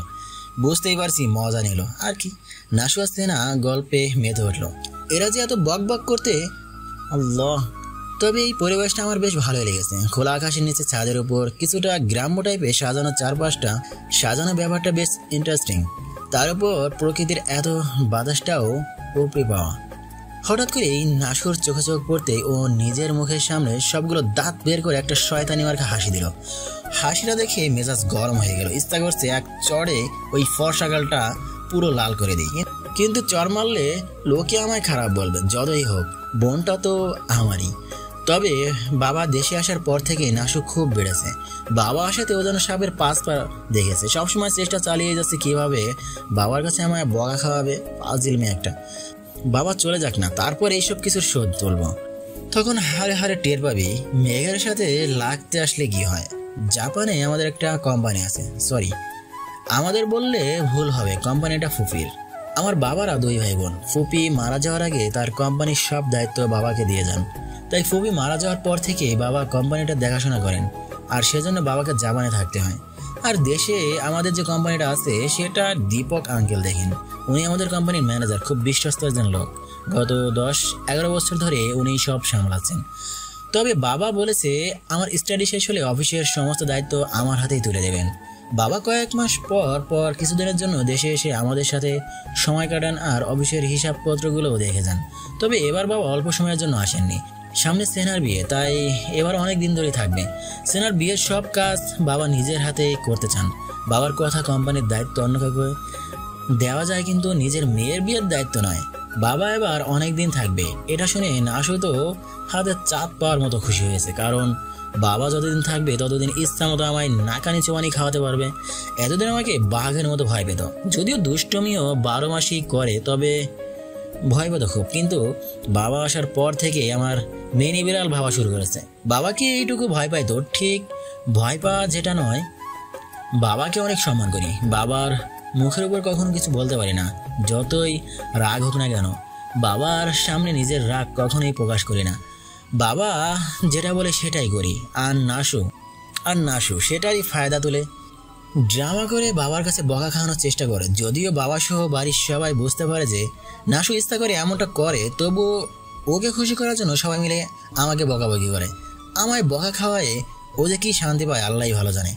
বুঝতেই পারছি মজা নিল আর কি। নাসু আর সেনা গল্পে মেতে উঠলো। এরা যে এত বক বক করতে, আল্লাহ। তবে এই পরিবেশটা আমার বেশ ভালোই লেগেছে। খোলা আকাশের নিচে ছাদের উপর কিছুটা গ্রাম্য টাইপের সাজানো চারপাশটা, সাজানো ব্যাপারটা বেশ ইন্টারেস্টিং। তার উপর প্রকৃতির এত বাতাসটাও উপরে পাওয়া। হঠাৎ করেই নাসুর চোখে চোখ পড়তে ও নিজের মুখের সামনে সবগুলো দাঁত বের করে একটা শয়তানি মার্কা হাসি দিল। হাসিটা দেখে মেজাজ গরম হয়ে গেল। ইচ্ছা করছে এক চড়ে ওই ফর্সা গালটা পুরো লাল করে দিই, কিন্তু চর মারলে লোকে আমায় খারাপ বলবে। যতই হোক বোনটা তো আমারই। তবে বাবা দেশে আসার পর থেকে নাসু খুব বেড়েছে। বাবা আসাতে ও যেন সাপের 5 পা দেখেছে। সবসময় চেষ্টা চালিয়ে যাচ্ছে কিভাবে বাবার কাছে আমায় বকা খাওয়াবে। ফাজিল মেয়ে একটা। বাবা চলে যাক না, তারপর এইসব কিছুর শোধ তুলব। তখন হারে হারে টের পাবি মেঘের সাথে লাগতে আসলে কি হয়। জাপানে আমাদের একটা কোম্পানি আছে, সরি আমাদের বললে ভুল হবে, কোম্পানিটা ফুপির। আমার বাবারা 2 ভাই বোন। ফুপি মারা যাওয়ার আগে তার কোম্পানির সব দায়িত্ব বাবাকে দিয়ে যান। তাই ফুপি মারা যাওয়ার পর থেকে বাবা কোম্পানিটা দেখাশোনা করেন, আর সেজন্য বাবাকে জাপানে থাকতে হয়। আর দেশে আমাদের যে কোম্পানিটা আছে সেটা দীপক আঙ্কেল দেখেন। উনি আমাদের কোম্পানির ম্যানেজার, খুব বিশ্বস্ত একজন লোক। গত 10-11 বছর ধরে উনি সব সামলাচ্ছেন। তবে বাবা বলেছে আমার স্টাডি শেষ হলে অফিসের সমস্ত দায়িত্ব আমার হাতেই তুলে দেবেন। বাবা কয়েক মাস পর পর কিছুদিনের জন্য দেশে এসে আমাদের সাথে সময় কাটান আর অফিসের হিসাবপত্রগুলোও দেখে যান। তবে এবার বাবা অল্প সময়ের জন্য আসেননি। সামনে সেনার বিয়ে, তাই এবার অনেক দিন ধরে থাকবে। সেনার বিয়ের সব কাজ বাবা নিজের হাতে করতে চান। বাবার কথা কোম্পানির দায়িত্ব অন্য কাউকে দেওয়া যায়, কিন্তু নিজের মেয়ের বিয়ের দায়িত্ব নয়। বাবা এবার অনেক দিন থাকবে। এটা শুনে নাসু তো হাতে চাপ পাওয়ার মতো খুশি হয়েছে, কারণ বাবা যতদিন থাকবে ততদিন ইচ্ছা মতো আমায় নাকানি চোয়ানি খাওয়াতে পারবে। এতদিন আমাকে বাঘের মতো ভয় পেত। যদিও দুষ্টমিও 12 মাসই করে, তবে ভয় পেত খুব। কিন্তু বাবা আসার পর থেকে আমার মেনি বিড়াল ভাবা শুরু করেছে। বাবাকে এইটুকু ভয় পাইতো, ঠিক ভয় পাওয়া যেটা নয়। বাবাকে অনেক সম্মান করি। বাবার মুখের উপর কখনো কিছু বলতে পারি না, যতই রাগ হোক না কেন। বাবার সামনে নিজের রাগ কখনোই প্রকাশ করি না। বাবা যেটা বলে সেটাই করি। আর নাসু সেটারই ফায়দা তুলে ড্রামা করে বাবার কাছে বকা খাওয়ানোর চেষ্টা করে। যদিও বাবা সহ বাড়ির সবাই বুঝতে পারে যে নাসু ইচ্ছা করে এমনটা করে, তবু ওকে খুশি করার জন্য সবাই মিলে আমাকে বকাবকি করে। আমায় বকা খাওয়ায় ও যে কি শান্তি পায় আল্লাহই ভালো জানে।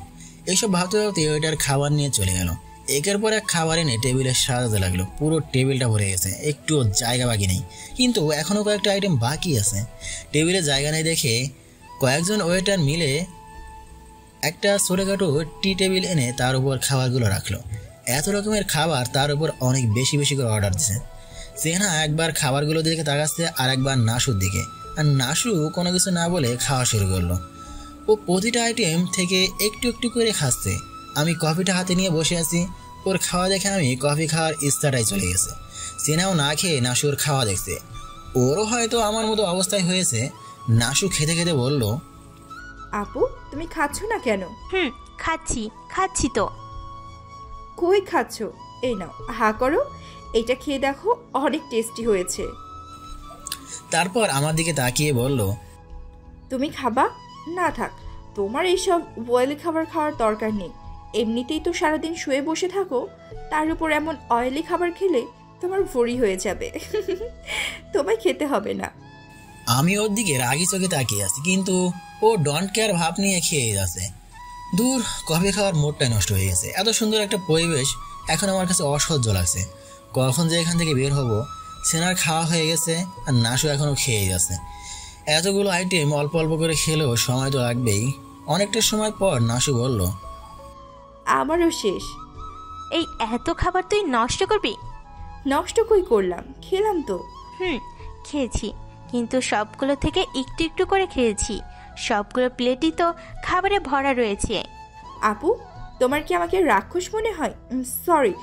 এইসব ভাবতে ভাবতে ওইটার খাবার নিয়ে চলে গেল। একের পর এক খাবার এনে টেবিলে সাজাতে লাগলো। পুরো টেবিলটা ভরে গেছে, একটুও জায়গা বাকি নেই। কিন্তু এখনও কয়েকটা আইটেম বাকি আছে। টেবিলে জায়গা নেই দেখে কয়েকজন ওয়েটার মিলে একটা ছোটোখাটো টি টেবিল এনে তার উপর খাবারগুলো রাখলো। এত রকমের খাবার, তার উপর অনেক বেশি বেশি করে অর্ডার দিচ্ছে। সেনা একবার খাবারগুলো দিকে তাকাচ্ছে আর একবার নাসুর দিকে। আর নাসু কোনো কিছু না বলে খাওয়া শুরু করলো। ও প্রতিটা আইটেম থেকে একটু একটু করে খাচ্ছে। আমি কফিটা হাতে নিয়ে বসে আছি। ওর খাওয়া দেখে আমি কফি খাওয়ার ইচ্ছাটাই চলে গেছে। সেনাও না খেয়ে নাসুর খাওয়া দেখছে। ওরও হয়তো আমার মতো অবস্থায় হয়েছে। নাসু খেতে খেতে বলল, আপু তুমি খাচ্ছ না কেন? খাচ্ছি তো। কই খাচ্ছ? এই নাও, হা করো, এটা খেয়ে দেখো, অনেক টেস্টি হয়েছে। তারপর আমার দিকে তাকিয়ে বলল, তুমি খাবা? না থাক, তোমার এইসব বয়েলি খাবার খাওয়ার দরকার নেই। এমনিতেই তো সারাদিন শুয়ে বসে থাকো, তার উপর এমন অয়েলি খাবার খেলে তোমার ভরি হয়ে যাবে। তোমায় খেতে হবে না। আমি ওর দিকে রাগি চোখে তাকিয়ে আছি, কিন্তু ও ডোন্ট কেয়ার ভাব নিয়ে খেয়ে যাচ্ছে। দূর, কফি খাওয়ার মোডটাই নষ্ট হয়ে গেছে। এত সুন্দর একটা পরিবেশ এখন আমার কাছে অসহ্য লাগছে। কখন যে এখান থেকে বের হব। সেনার খাওয়া হয়ে গেছে আর নাসু এখনও খেয়ে যাচ্ছে। এতগুলো আইটেম অল্প অল্প করে খেলেও সময় তো লাগবেই। অনেকটা সময় পর নাসু বলল, আমারও শেষ। এই এত খাবার তুই নষ্ট করবি? নষ্ট কই করলাম, খেলাম তো। খেয়েছি, কিন্তু সবগুলো থেকে একটু একটু করে খেয়েছি। সবগুলো প্লেটই তো খাবারে ভরা রয়েছে। আপু তোমার কি আমাকে রাক্ষস মনে হয়? সরি,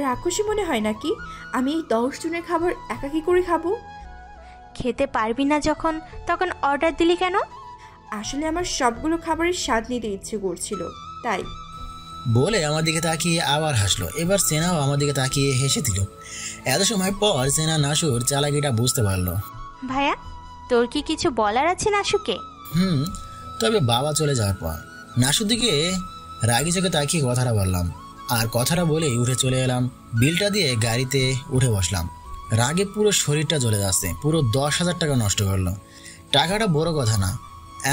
রাক্ষসী মনে হয় নাকি? আমি এই 10 জনের খাবার একাকি করে খাবো? খেতে পারবি না যখন, তখন অর্ডার দিলি কেন? আসলে আমার সবগুলো খাবারের স্বাদ নিতে ইচ্ছে করছিল, তাই। বলে আমার দিকে তাকিয়ে আবার হাসলো। এবার সেনাও আমার দিকে তাকিয়ে হেসে দিল। এত সময় পর সেনা নাসুর চালাকিটা বুঝতে পারলো। ভাইয়া, তোর কি কিছু বলার আছে নাসুকে? তবে বাবা চলে যাওয়ার পর নাসুর দিকে রাগি চোখে তাকিয়ে কথাটা বললাম, আর কথাটা বলেই উঠে চলে এলাম। বিলটা দিয়ে গাড়িতে উঠে বসলাম। রাগে পুরো শরীরটা জ্বলে যাচ্ছে। পুরো 10,000 টাকা নষ্ট করলো। টাকাটা বড় কথা না,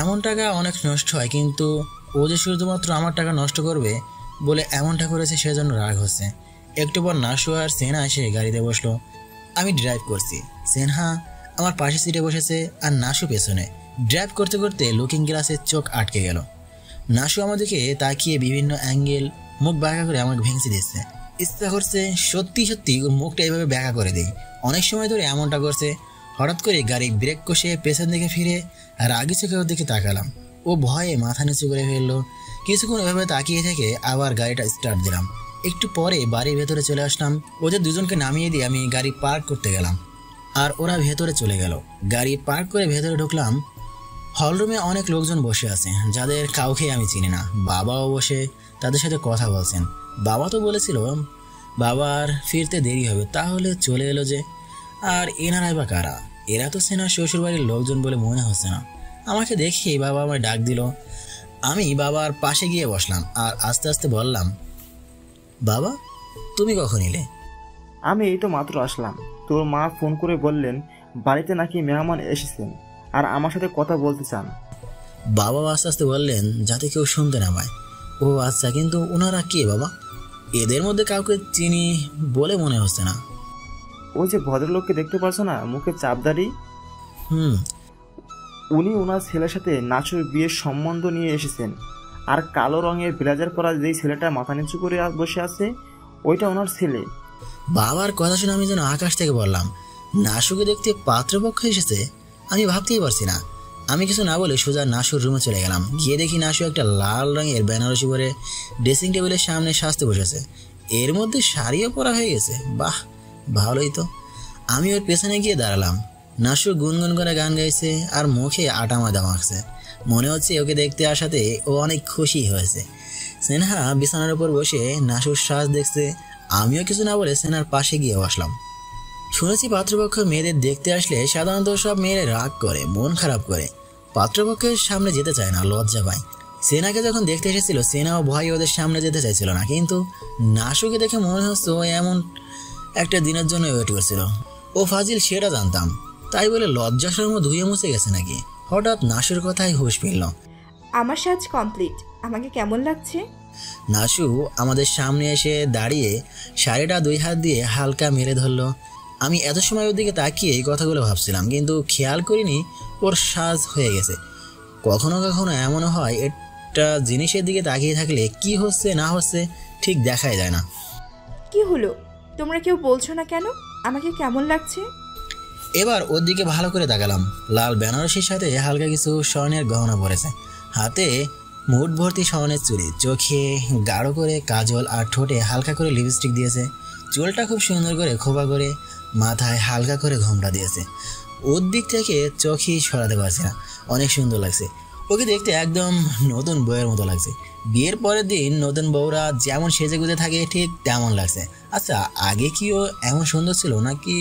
এমন টাকা অনেক নষ্ট হয়, কিন্তু ও যে শুধুমাত্র আমার টাকা নষ্ট করবে বলে এমনটা করেছে, সেজন্য রাগ হচ্ছে। একটু পর নাসু আর সেনা এসে গাড়িতে বসলো। আমি ড্রাইভ করছি, সেনহা আমার পাশে সিটে বসেছে আর নাসু পেছনে। ড্রাইভ করতে করতে লুকিং গ্লাসে চোখ আটকে গেল। নাসু আমাদেরকে তাকিয়ে বিভিন্ন অ্যাঙ্গেল মুখ ব্যাকা করে আমাকে ভেঙে দিচ্ছে। ইচ্ছা করছে সত্যি সত্যি ওর মুখটা এইভাবে ব্যাকা করে দিই। অনেক সময় ধরে এমনটা করছে। হঠাৎ করে গাড়ি ব্রেক কষে পেছন দিকে ফিরে রাগি চোখে ওর দিকে তাকালাম। ও ভয়ে মাথা নিচু করে ফেললো। কিছুক্ষণ এভাবে তাকিয়ে থেকে আবার গাড়িটা স্টার্ট দিলাম। একটু পরে বাড়ির ভেতরে চলে আসলাম। ওদের দুজনকে নামিয়ে দিয়ে আমি গাড়ি পার্ক করতে গেলাম, আর ওরা ভেতরে চলে গেল। গাড়ি পার্ক করে ভেতরে ঢুকলাম। হলরুমে অনেক লোকজন বসে আছে, যাদের কাউকে আমি চিনি না। বাবাও বসে তাদের সাথে কথা বলছেন। বাবা তো বলেছিল বাবার ফিরতে দেরি হবে, তাহলে চলে এলো যে। আর এনারাই বা কারা? এরা তো সেনার শ্বশুরবাড়ির লোকজন বলে মনে হচ্ছে না। আমাকে দেখে বাবা আমায় ডাক দিল। আমি বাবার পাশে গিয়ে বসলাম আর আস্তে আস্তে বললাম, বাবা তুমি কখন এলে? আমি এই তো মাত্র আসলাম। তোর মা ফোন করে বললেন বাড়িতে নাকি মেহমান এসেছেন আর আমার সাথে কথা বলতে চান। বাবা আস্তে আস্তে বললেন যাতে কেউ শুনতে না পায়। ও আচ্ছা, কিন্তু ওনারা কে বাবা? এদের মধ্যে কাউকে চিনি বলে মনে হচ্ছে না। ওই যে ভদ্রলোককে দেখতে পারছো না, মুখে চাপদারি? উনি ওনার ছেলের সাথে নাচুর বিয়ের সম্বন্ধ নিয়ে এসেছেন। আর কালো রঙের ব্লেজার পরা যেই ছেলেটা মাথা নিচু করে বসে আছে, ওইটা ওনার ছেলে। বাবার কথা শুনে আমি যেন আকাশ থেকে বললাম, নাসুকে দেখতে পাত্রপক্ষ এসেছে? আমি ভাবতেই পারছি না। আমি কিছু না বলে সোজা নাসুর রুমে চলে গেলাম। গিয়ে দেখি নাসু একটা লাল রঙের বেনারসি পরে ড্রেসিং টেবিলের সামনে সাজতে বসেছে। এর মধ্যে শাড়িও পরা হয়ে গেছে। বাহ, ভালোই তো। আমি ওর পেছনে গিয়ে দাঁড়ালাম। নাসু গুনগুন করে গান গাইছে আর মুখে আটা মাদা মাখছে। মনে হচ্ছে ওকে দেখতে আসাতে ও অনেক খুশি হয়েছে। সেনহা বিছানার উপর বসে নাসুর সাজ দেখছে। আমিও কিছু না বলে সেনার পাশে গিয়ে বসলাম। শুনেছি পাত্রপক্ষ মেয়েদের দেখতে আসলে সাধারণত সব মেয়েরা রাগ করে, মন খারাপ করে, পাত্রপক্ষের সামনে যেতে চায় না, লজ্জা পায়। সেনাকে যখন দেখতে এসেছিল, সেনাও ভয় ওদের সামনে যেতে চাইছিল না, কিন্তু নাসুকে দেখে মনে হচ্ছে ও এমন একটা দিনের জন্য ওয়েট করছিল। ও ফাজিল সেটা জানতাম, তাই বলে লজ্জা শর্ম ধুয়ে মুছে গেছে নাকি? হঠাৎ নাসুর কথায় হুঁশ ফিরল। আমার সাজ কমপ্লিট, আমাকে কেমন লাগছে? নাসু আমাদের সামনে এসে দাঁড়িয়ে শাড়িটা 2 হাত দিয়ে হালকা মেরে ধরলো। আমি এত সময় ওর দিকে তাকিয়ে এই কথাগুলো ভাবছিলাম, কিন্তু খেয়াল করিনি ওর সাজ হয়ে গেছে। কখনো কখনো এমনও হয়, একটা জিনিসের দিকে তাকিয়ে থাকলে কি হচ্ছে না হচ্ছে ঠিক দেখাই যায় না। কি হলো, তোমরা কেউ বলছো না কেন আমাকে কেমন লাগছে? এবার ওর দিকে ভালো করে তাকালাম। লাল বেনারসির সাথে হালকা কিছু স্বর্ণের গহনা পরেছে। হাতে মুঠ ভর্তি স্বর্ণের চুড়ি, চোখে গাঢ় করে কাজল আর ঠোঁটে হালকা করে লিপস্টিক দিয়েছে। চুলটা খুব সুন্দর করে খোপা করে, মাথায় হালকা করে ঘোমটা দিয়েছে। ওর দিক থেকে চোখই সরাতে পারছি না। অনেক সুন্দর লাগছে। ওকে দেখতে একদম নতুন বউয়ের মতো লাগছে। বিয়ের পরের দিন নতুন বউরা যেমন সেজে গুজে থাকে ঠিক তেমন লাগছে। আচ্ছা, আগে কি ও এমন সুন্দর ছিল নাকি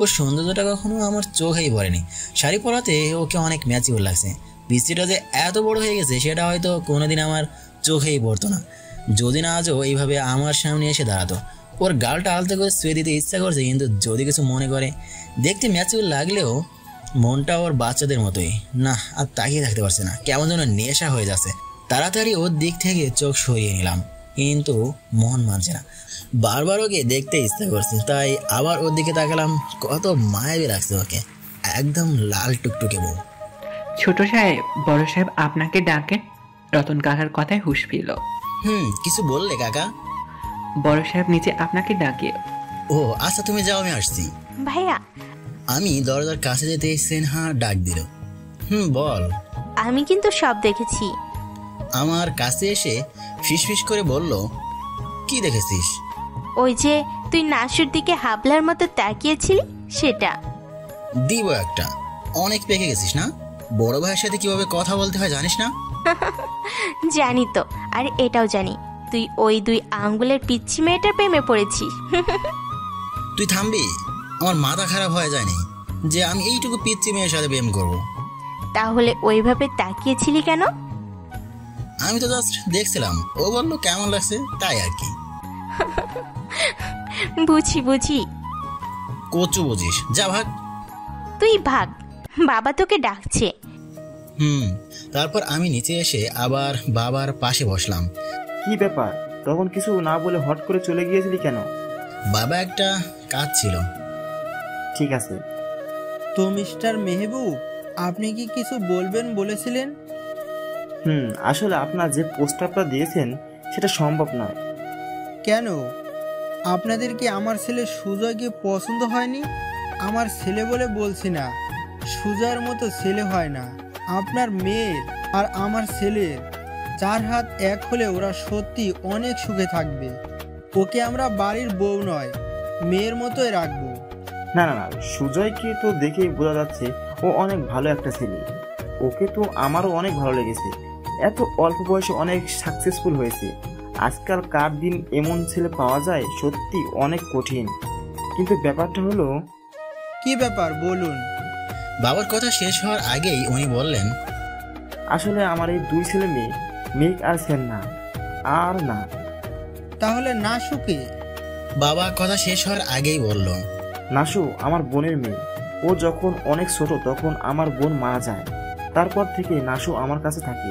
ওর সৌন্দর্যটা কখনো আমার চোখেই পড়েনি? শাড়ি পরাতে ওকে অনেক ম্যাচিওর লাগছে। বৃষ্টিটা যে এত বড় হয়ে গেছে সেটা হয়তো কোনোদিন আমার চোখেই পড়তো না, যদি না আজও এইভাবে আমার সামনে এসে দাঁড়াতো। ওর গালটা আলতে করে শুয়ে দিতে ইচ্ছা করছে, কিন্তু যদি কিছু মনে করে। দেখতে ম্যাচিওর লাগলেও মনটা ওর বাচ্চাদের মতোই। না, আর তাকিয়ে থাকতে পারছে না, কেমন যেন নেশা হয়ে যাচ্ছে। তাড়াতাড়ি ওর দিক থেকে চোখ সরিয়ে নিলাম, কিন্তু মন মানছে না। বারবার ওকে দেখতে ইচ্ছা করছে, তাই আবার ওর দিকে তাকালাম। কত মায়াবী লাগছে ওকে, একদম লাল টুকটুকে বউ। ছোট সাহেব, বড় সাহেব আপনাকে ডাকেন। রতন কাকার কথায় হুঁশ ফিরল। কিছু বললে কাকা? বড় সাহেব নিচে আপনাকে ডাকে। ও আচ্ছা, তুমি যাও, আমি আসছি। ভাইয়া, আমি দরজার কাছে যেতে সেনহা ডাক দিল। বল। আমি কিন্তু সব দেখেছি। আমার কাছে এসে ফিসফিস করে বলল, কি দেখেছিস? ওই যে তুই নাসুর দিকে হাবলার মতো তাকিয়েছিলি, সেটা। দিব একটা। অনেক পেকে গেছিস না? বড় ভাইয়ের সাথে কিভাবে কথা বলতে হয় জানিস না? জানি তো, আর এটাও জানি তুই ওই 2 আঙ্গুলের পিচ্ছি মেয়েটার প্রেমে পড়েছিস। তুই থামবি? আমার মাথা খারাপ হয়ে যায়নি যে আমি এইটুকু পিচ্ছি মেয়ের সাথে প্রেম করব। তাহলে ওইভাবে তাকিয়েছিলি কেন? আমি তো জাস্ট দেখছিলাম, ও বললো কেমন লাগছে তাই আর কি। বুঝি। কচু বুঝিস, যা ভাগ। তুই ভাগ, বাবা তোকে ডাকছে। তারপর আমি নিচে এসে আবার বাবার পাশে বসলাম। কি ব্যাপার, তখন কিছু না বলে হট করে চলে গিয়েছিলি কেন? বাবা একটা কাজ ছিল। ঠিক আছে। তো মিস্টার মেহবুব, আপনি কি কিছু বলবেন বলেছিলেন? আসলে আপনার যে প্রস্তাবটা দিয়েছেন সেটা সম্ভব নয়। কেন? আপনাদের কি আমার ছেলে সুজয়কে পছন্দ হয়নি? আমার ছেলে বলে বলছি না, সুজয়ের মতো ছেলে হয় না। আপনার মেয়ের আর আমার ছেলের 4 হাত এক হলে ওরা সত্যি অনেক সুখে থাকবে। ওকে আমরা বাড়ির বউ নয়, মেয়ের মতোই রাখবো। না, সুজয়কে তো দেখেই বোঝা যাচ্ছে ও অনেক ভালো একটা ছেলে। ওকে তো আমারও অনেক ভালো লেগেছে। এত অল্প বয়সে অনেক সাকসেসফুল হয়েছে। আজকাল কার দিন এমন ছেলে পাওয়া যায় সত্যি অনেক কঠিন। কিন্তু ব্যাপারটা হলো। কি ব্যাপার বলুন? বাবার কথা শেষ হওয়ার আগেই উনি বললেন, আসলে আমার এই 2 ছেলে মেয়ে, মেঘ আর সেন্না, আর না। তাহলে নাসুকে? বাবা কথা শেষ হওয়ার আগেই বলল, নাসু আমার বোনের মেয়ে। ও যখন অনেক ছোট তখন আমার বোন মারা যায়। তারপর থেকে নাসু আমার কাছে থাকে।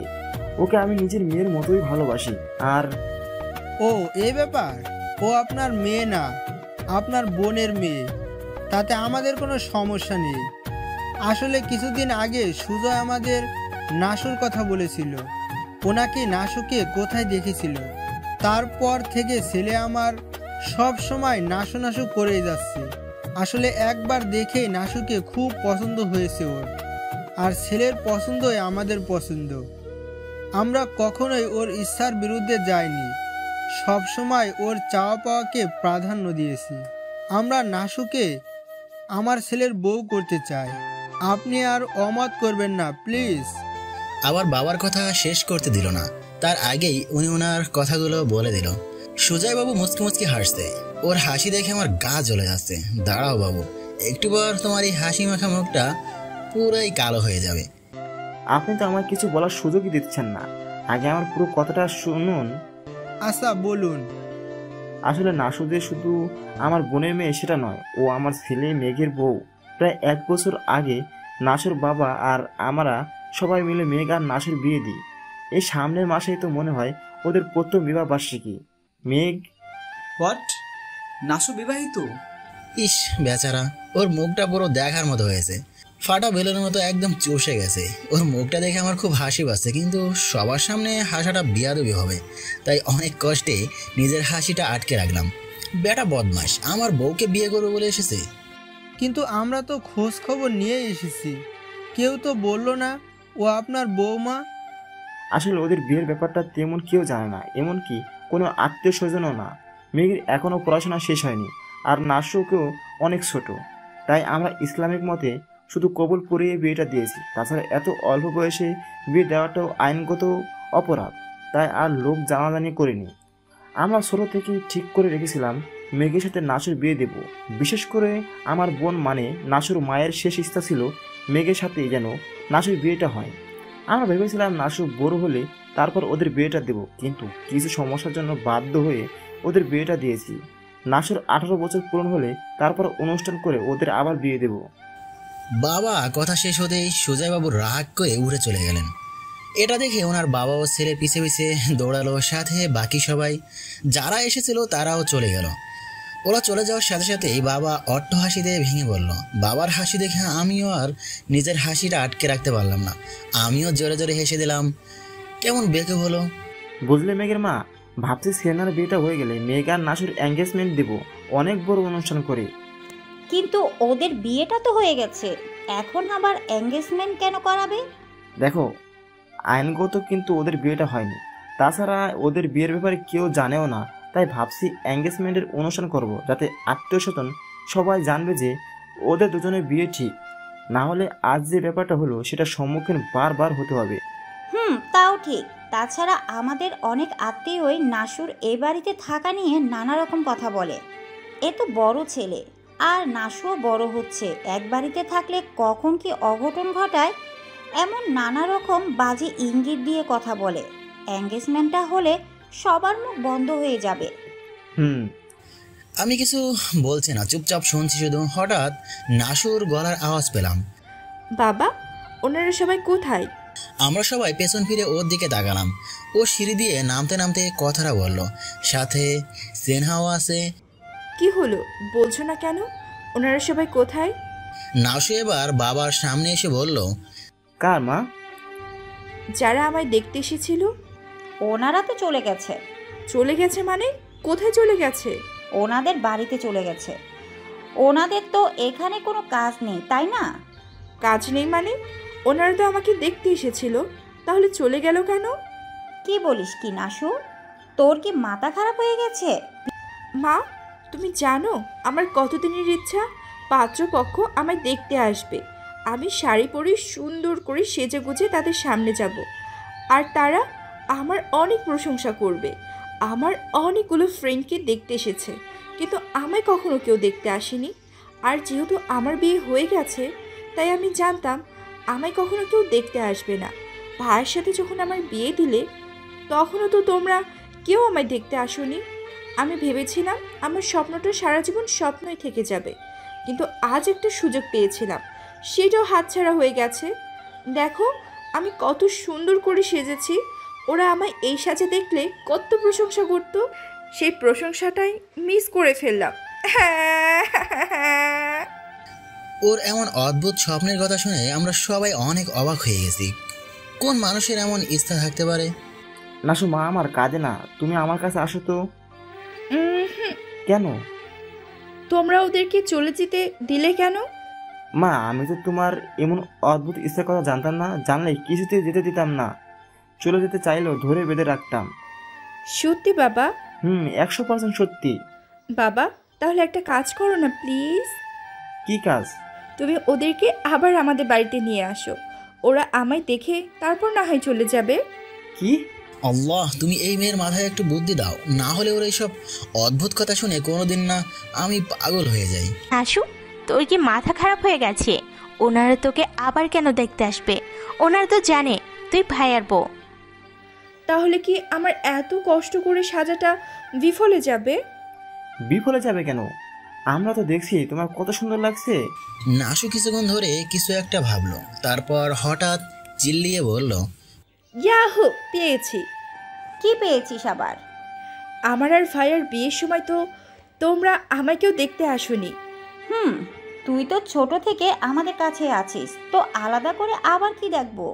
ওকে আমি নিজের মেয়ের মতোই ভালোবাসি। আর ও এই ব্যাপার, ও আপনার মেয়ে না, আপনার বোনের মেয়ে। তাতে আমাদের কোনো সমস্যা নেই। আসলে কিছুদিন আগে সুজয় আমাদের নাসুর কথা বলেছিল। ওনাকে নাসুকে কোথায় দেখেছিল। তারপর থেকে ছেলে আমার সব সময় নাসু করেই যাচ্ছে। আসলে একবার দেখে নাসুকে খুব পছন্দ হয়েছে ওর। আর ছেলের পছন্দই আমাদের পছন্দ। আমরা কখনোই ওর ইচ্ছার বিরুদ্ধে যাইনি, সব সময় ওর চাওয়া পাওয়াকে প্রাধান্য দিয়েছি। আমরা নাসুকে আমার ছেলের বউ করতে চাই। আপনি আর অমত করবেন না প্লিজ। আবার বাবার কথা শেষ করতে দিল না, তার আগেই উনি ওনার কথাগুলো বলে দিল। সুজয় বাবু মুচকি মুচকি হাসছে। ওর হাসি দেখে আমার গা জ্বলে যাচ্ছে। দাঁড়াও বাবু, একটু পর তোমার এই হাসি মাখা মুখটা পুরাই কালো হয়ে যাবে। আপনি তো আমার কিছু বলার সুযোগই দিচ্ছেন না। আগে আমার পুরো কথাটা শুনুন। আচ্ছা বলুন। আসলে নাসু যে শুধু আমার বোনের মেয়ে সেটা নয়, ও আমার ছেলে মেঘের বউ। প্রায় 1 বছর আগে নাসুর বাবা আর আমরা সবাই মিলে মেঘ আর নাসুর বিয়ে দিই। এই সামনের মাসেই তো মনে হয় ওদের প্রথম বিবাহ বার্ষিকী। মেঘ। হোয়াট? নাসু বিবাহিত? ইস বেচারা, ওর মুখটা পুরো দেখার মতো হয়েছে। ফাটা বেলুনের মতো একদম চুষে গেছে। ওর মুখটা দেখে আমার খুব হাসি পাচ্ছে, কিন্তু সবার সামনে হাসাটা বিয়াদবি হবে, তাই অনেক কষ্টে নিজের হাসিটা আটকে রাখলাম। বেটা বদমাস, আমার বউকে বিয়ে করবে বলে এসেছে। কিন্তু আমরা তো খোঁজ খবর নিয়ে এসেছি, কেউ তো বললো না ও আপনার বউমা। আসলে ওদের বিয়ের ব্যাপারটা তেমন কেউ জানে না, এমনকি কোনো আত্মীয় স্বজনও না। মেঘের এখনও পড়াশোনা শেষ হয়নি, আর নাসুকেও অনেক ছোট। তাই আমরা ইসলামিক মতে শুধু কবুল পড়িয়ে বিয়েটা দিয়েছি। তাছাড়া এত অল্প বয়সে বিয়ে দেওয়াটাও আইনগত অপরাধ, তাই আর লোক জানাজানি করিনি। আমরা ছোট থেকেই ঠিক করে রেখেছিলাম মেঘের সাথে নাসুর বিয়ে দেব। বিশেষ করে আমার বোন মানে নাসুর মায়ের শেষ ইচ্ছা ছিল মেঘের সাথে যেন নাসুর বিয়েটা হয়। আমরা ভেবেছিলাম নাসু বড় হলে তারপর ওদের বিয়েটা দেব, কিন্তু কিছু সমস্যার জন্য বাধ্য হয়ে ওদের বিয়েটা দিয়েছি। নাসুর 18 বছর পূরণ হলে তারপর অনুষ্ঠান করে ওদের আবার বিয়ে দেব। বাবা কথা শেষ হতেই সুজয়বাবু রাগ করে উঠে চলে গেলেন। এটা দেখে ওনার বাবা ও ছেলে পিছে পিছে দৌড়ালো, সাথে বাকি সবাই যারা এসেছিল তারাও চলে গেল। ওরা চলে যাওয়ার সাথে সাথেই বাবা অট্ট হাসিতে ভেঙে পড়ল। বাবার হাসি দেখে আমিও আর নিজের হাসিটা আটকে রাখতে পারলাম না। আমিও জোরে জোরে হেসে দিলাম। কেমন বেঁকে হলো বুঝলে মেঘের মা, ভাবছি সেনার বিয়েটা হয়ে গেলে মেঘ আর নাসুর এঙ্গেজমেন্ট দেব, অনেক বড় অনুষ্ঠান করে। কিন্তু ওদের বিয়েটা তো হয়ে গেছে, এখন আবার এঙ্গেজমেন্ট কেন করাবে? দেখো, আইনগত কিন্তু ওদের বিয়েটা হয়নি। তাছাড়া ওদের বিয়ের ব্যাপারে কেউ জানেও না, তাই ভাবছি এঙ্গেজমেন্টের অনুষ্ঠান করব, যাতে আত্মীয় স্বজন সবাই জানবে যে ওদের দুজনের বিয়ে ঠিক। না হলে আজ যে ব্যাপারটা হলো সেটার সম্মুখীন বারবার হতে হবে। তাও ঠিক। তাছাড়া আমাদের অনেক আত্মীয়ই নাসুর এই বাড়িতে থাকা নিয়ে নানা রকম কথা বলে। এ তো বড় ছেলে, আর নাসুও বড় হচ্ছে। এক বাড়িতে থাকলে কখন কি অঘটন ঘটায় এমন নানা রকম বাজে ইঙ্গিত দিয়ে কথা বলে। এঙ্গেজমেন্টটা হলে সবার মুখ বন্ধ হয়ে যাবে। আমি কিছু বলছি না, চুপচাপ শুনছি শুধু। হঠাৎ নাসুর গলার আওয়াজ পেলাম, বাবা, ওনারা সবাই কোথায়? আমরা সবাই পেছন ফিরে ওর দিকে তাকালাম। ও সিঁড়ি দিয়ে নামতে নামতে কথাটা বলল, সাথে সেনহাও আছে। কি হলো বলছো না কেন? ওনারা সবাই কোথায়? নাসু এবার বাবার সামনে এসে বলল, কার মা? যারা আমায় দেখতে এসেছিল। ওনারা তো চলে গেছে। চলে গেছে মানে? কোথায় চলে গেছে? ওনাদের বাড়িতে চলে গেছে। ওনাদের তো এখানে কোনো কাজ নেই, তাই না? কাজ নেই মানে? ওনারা তো আমাকে দেখতে এসেছিল, তাহলে চলে গেল কেন? কি বলিস কি নাসু? তোর কি মাথা খারাপ হয়ে গেছে? মা, তুমি জানো আমার কতদিনের ইচ্ছা পাত্রপক্ষ আমায় দেখতে আসবে। আমি শাড়ি পরে সুন্দর করে সেজে গুজে তাদের সামনে যাব, আর তারা আমার অনেক প্রশংসা করবে। আমার অনেকগুলো ফ্রেন্ডকে দেখতে এসেছে, কিন্তু আমায় কখনো কেউ দেখতে আসেনি। আর যেহেতু আমার বিয়ে হয়ে গেছে, তাই আমি জানতাম আমায় কখনো কেউ দেখতে আসবে না। ভাইয়ের সাথে যখন আমার বিয়ে দিলে, তখনও তো তোমরা কেউ আমায় দেখতে আসোনি। আমি ভেবেছিলাম আমার স্বপ্নটা সারা জীবন স্বপ্নই থেকে যাবে, কিন্তু আজ একটা সুযোগ পেয়েছিলাম, সেটাও হাতছাড়া হয়ে গেছে। দেখো আমি কত সুন্দর করে সেজেছি। ওরা আমায় এই সাজে দেখলে কত প্রশংসা করত, সেই প্রশংসাটাই মিস করে ফেললাম। ওর এমন অদ্ভুত স্বপ্নের কথা শুনে আমরা সবাই অনেক অবাক হয়ে গেছি। কোন মানুষের এমন ইচ্ছা থাকতে পারে? নাসু, মা আমার কাঁদে না, তুমি আমার কাছে আসো তো। কেন? তোমরা ওদেরকে চলে যেতে দিলে কেন? মা, আমি তো তোমার এমন অদ্ভুত ইচ্ছার কথা জানতাম না। জানলে কিছুতে যেতে দিতাম না। চলে যেতে চাইলেও ধরে বেঁধে রাখতাম। সত্যি বাবা? 100% সত্যি। বাবা, তাহলে একটা কাজ করো না প্লিজ। কি কাজ? তুমি ওদেরকে আবার আমাদের বাড়িতে নিয়ে আসো। ওরা আমায় দেখে তারপর না হয় চলে যাবে। কি? আল্লাহ, তুমি এই মেয়ের মাথায় একটু বুদ্ধি দাও, না হলে ওর এইসব অদ্ভুত কথা শুনে কোনোদিন না আমি পাগল হয়ে যাই। আশু, তোর কি মাথা খারাপ হয়ে গেছে? ওনারা তোকে আবার কেন দেখতে আসবে? ওনারা তো জানে তুই ভাইয়ার বউ। তাহলে কি আমার এত কষ্ট করে সাজাটা বিফলে যাবে? বিফলে যাবে কেন? আমরা তো দেখছি তোমার কত সুন্দর লাগছে। নাসু কিছুক্ষণ ধরে কিছু একটা ভাবলো, তারপর হঠাৎ চিল্লিয়ে বলল, ইয়াহু, পেয়েছি। কি পেয়েছিস আবার? আমার আর ভাইয়ার বিয়ের সময় তো তোমরা আমায় কেউ দেখতে আসোনি। তুই তো ছোট থেকে আমাদের কাছে আছিস, তো আলাদা করে আবার কি দেখবো?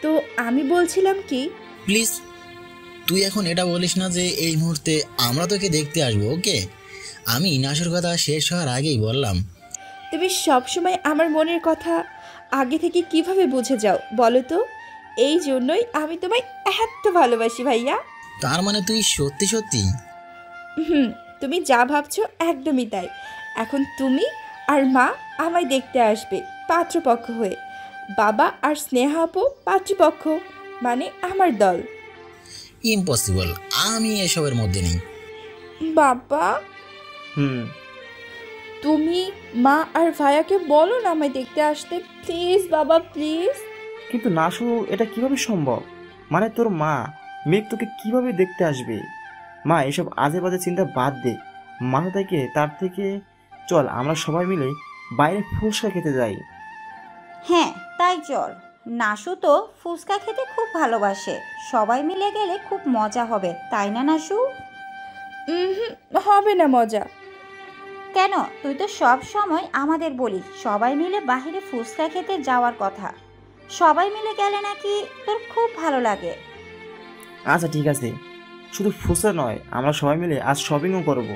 তো আমি বলছিলাম কি, প্লিজ তুই এখন এটা বলিস না যে এই মুহূর্তে আমরা তোকে দেখতে আসবো। ওকে, আমি নাসুর কথা শেষ হওয়ার আগেই বললাম, তুমি সবসময় আমার মনের কথা আগে থেকে কিভাবে বুঝে যাও বলো তো? এই জন্যই আমি তোমায় এত ভালোবাসি ভাইয়া। তার মানে তুই সত্যি সত্যি? তুমি যা ভাবছো একদমই তাই। এখন তুমি আর মা আমায় দেখতে আসবে পাত্রপক্ষ হয়ে। বাবা আর স্নেহা আপু পাত্রপক্ষ, মানে আমার দল। ইম্পসিবল, আমি এসবের মধ্যে নেই। বাবা, তুমি মা আর ভাইয়াকে বলো না আমায় দেখতে আসতে, প্লিজ বাবা প্লিজ। কিন্তু নাসু, এটা কিভাবে সম্ভব? মানে তোর মা মেঘ তোকে কিভাবে দেখতে আসবে? মা, এসব আজে বাজে চিন্তা বাদ দে মাথা থেকে। তার থেকে চল আমরা সবাই মিলে বাইরে ফুচকা খেতে যাই। হ্যাঁ তাই চল। নাসু তো ফুচকা খেতে খুব ভালোবাসে। সবাই মিলে গেলে খুব মজা হবে, তাই না নাসু? হবে না মজা। কেন? তুই তো সব সময় আমাদের বলিস সবাই মিলে বাহিরে ফুচকা খেতে যাওয়ার কথা। সবাই মিলে গেলে নাকি তোর খুব ভালো লাগে। আচ্ছা ঠিক আছে, শুধু ফুচকা নয়, আমরা সবাই মিলে আজ শপিংও করব।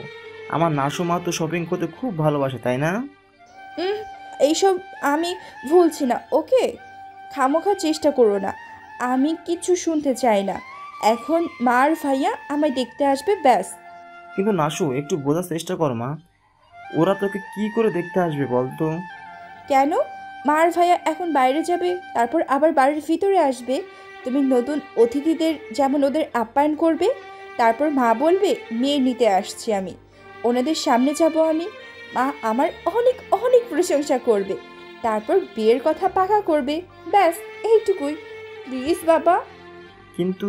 আমার নাসু মা তো শপিং করতে খুব ভালোবাসে, তাই না? এইসব আমি ভুলছি না, ওকে? খামোখা চেষ্টা করো না, আমি কিছু শুনতে চাই না। এখন মা আর ভাইয়া আমায় দেখতে আসবে, ব্যাস। কিন্তু নাসু, একটু বোঝার চেষ্টা কর মা। ওরা তোকে কি করে দেখতে আসবে বলতো? কেন? মা আর ভাইয়া এখন বাইরে যাবে, তারপর আবার বাড়ির ভিতরে আসবে। তুমি নতুন অতিথিদের যেমন ওদের আপ্যায়ন করবে, তারপর মা বলবে মেয়ে নিতে আসছি আমি, ওনাদের সামনে যাব আমি, মা আমার অনেক অনেক প্রশংসা করবে, তারপর বিয়ের কথা পাকা করবে। ব্যাস এইটুকুই। প্লিজ বাবা। কিন্তু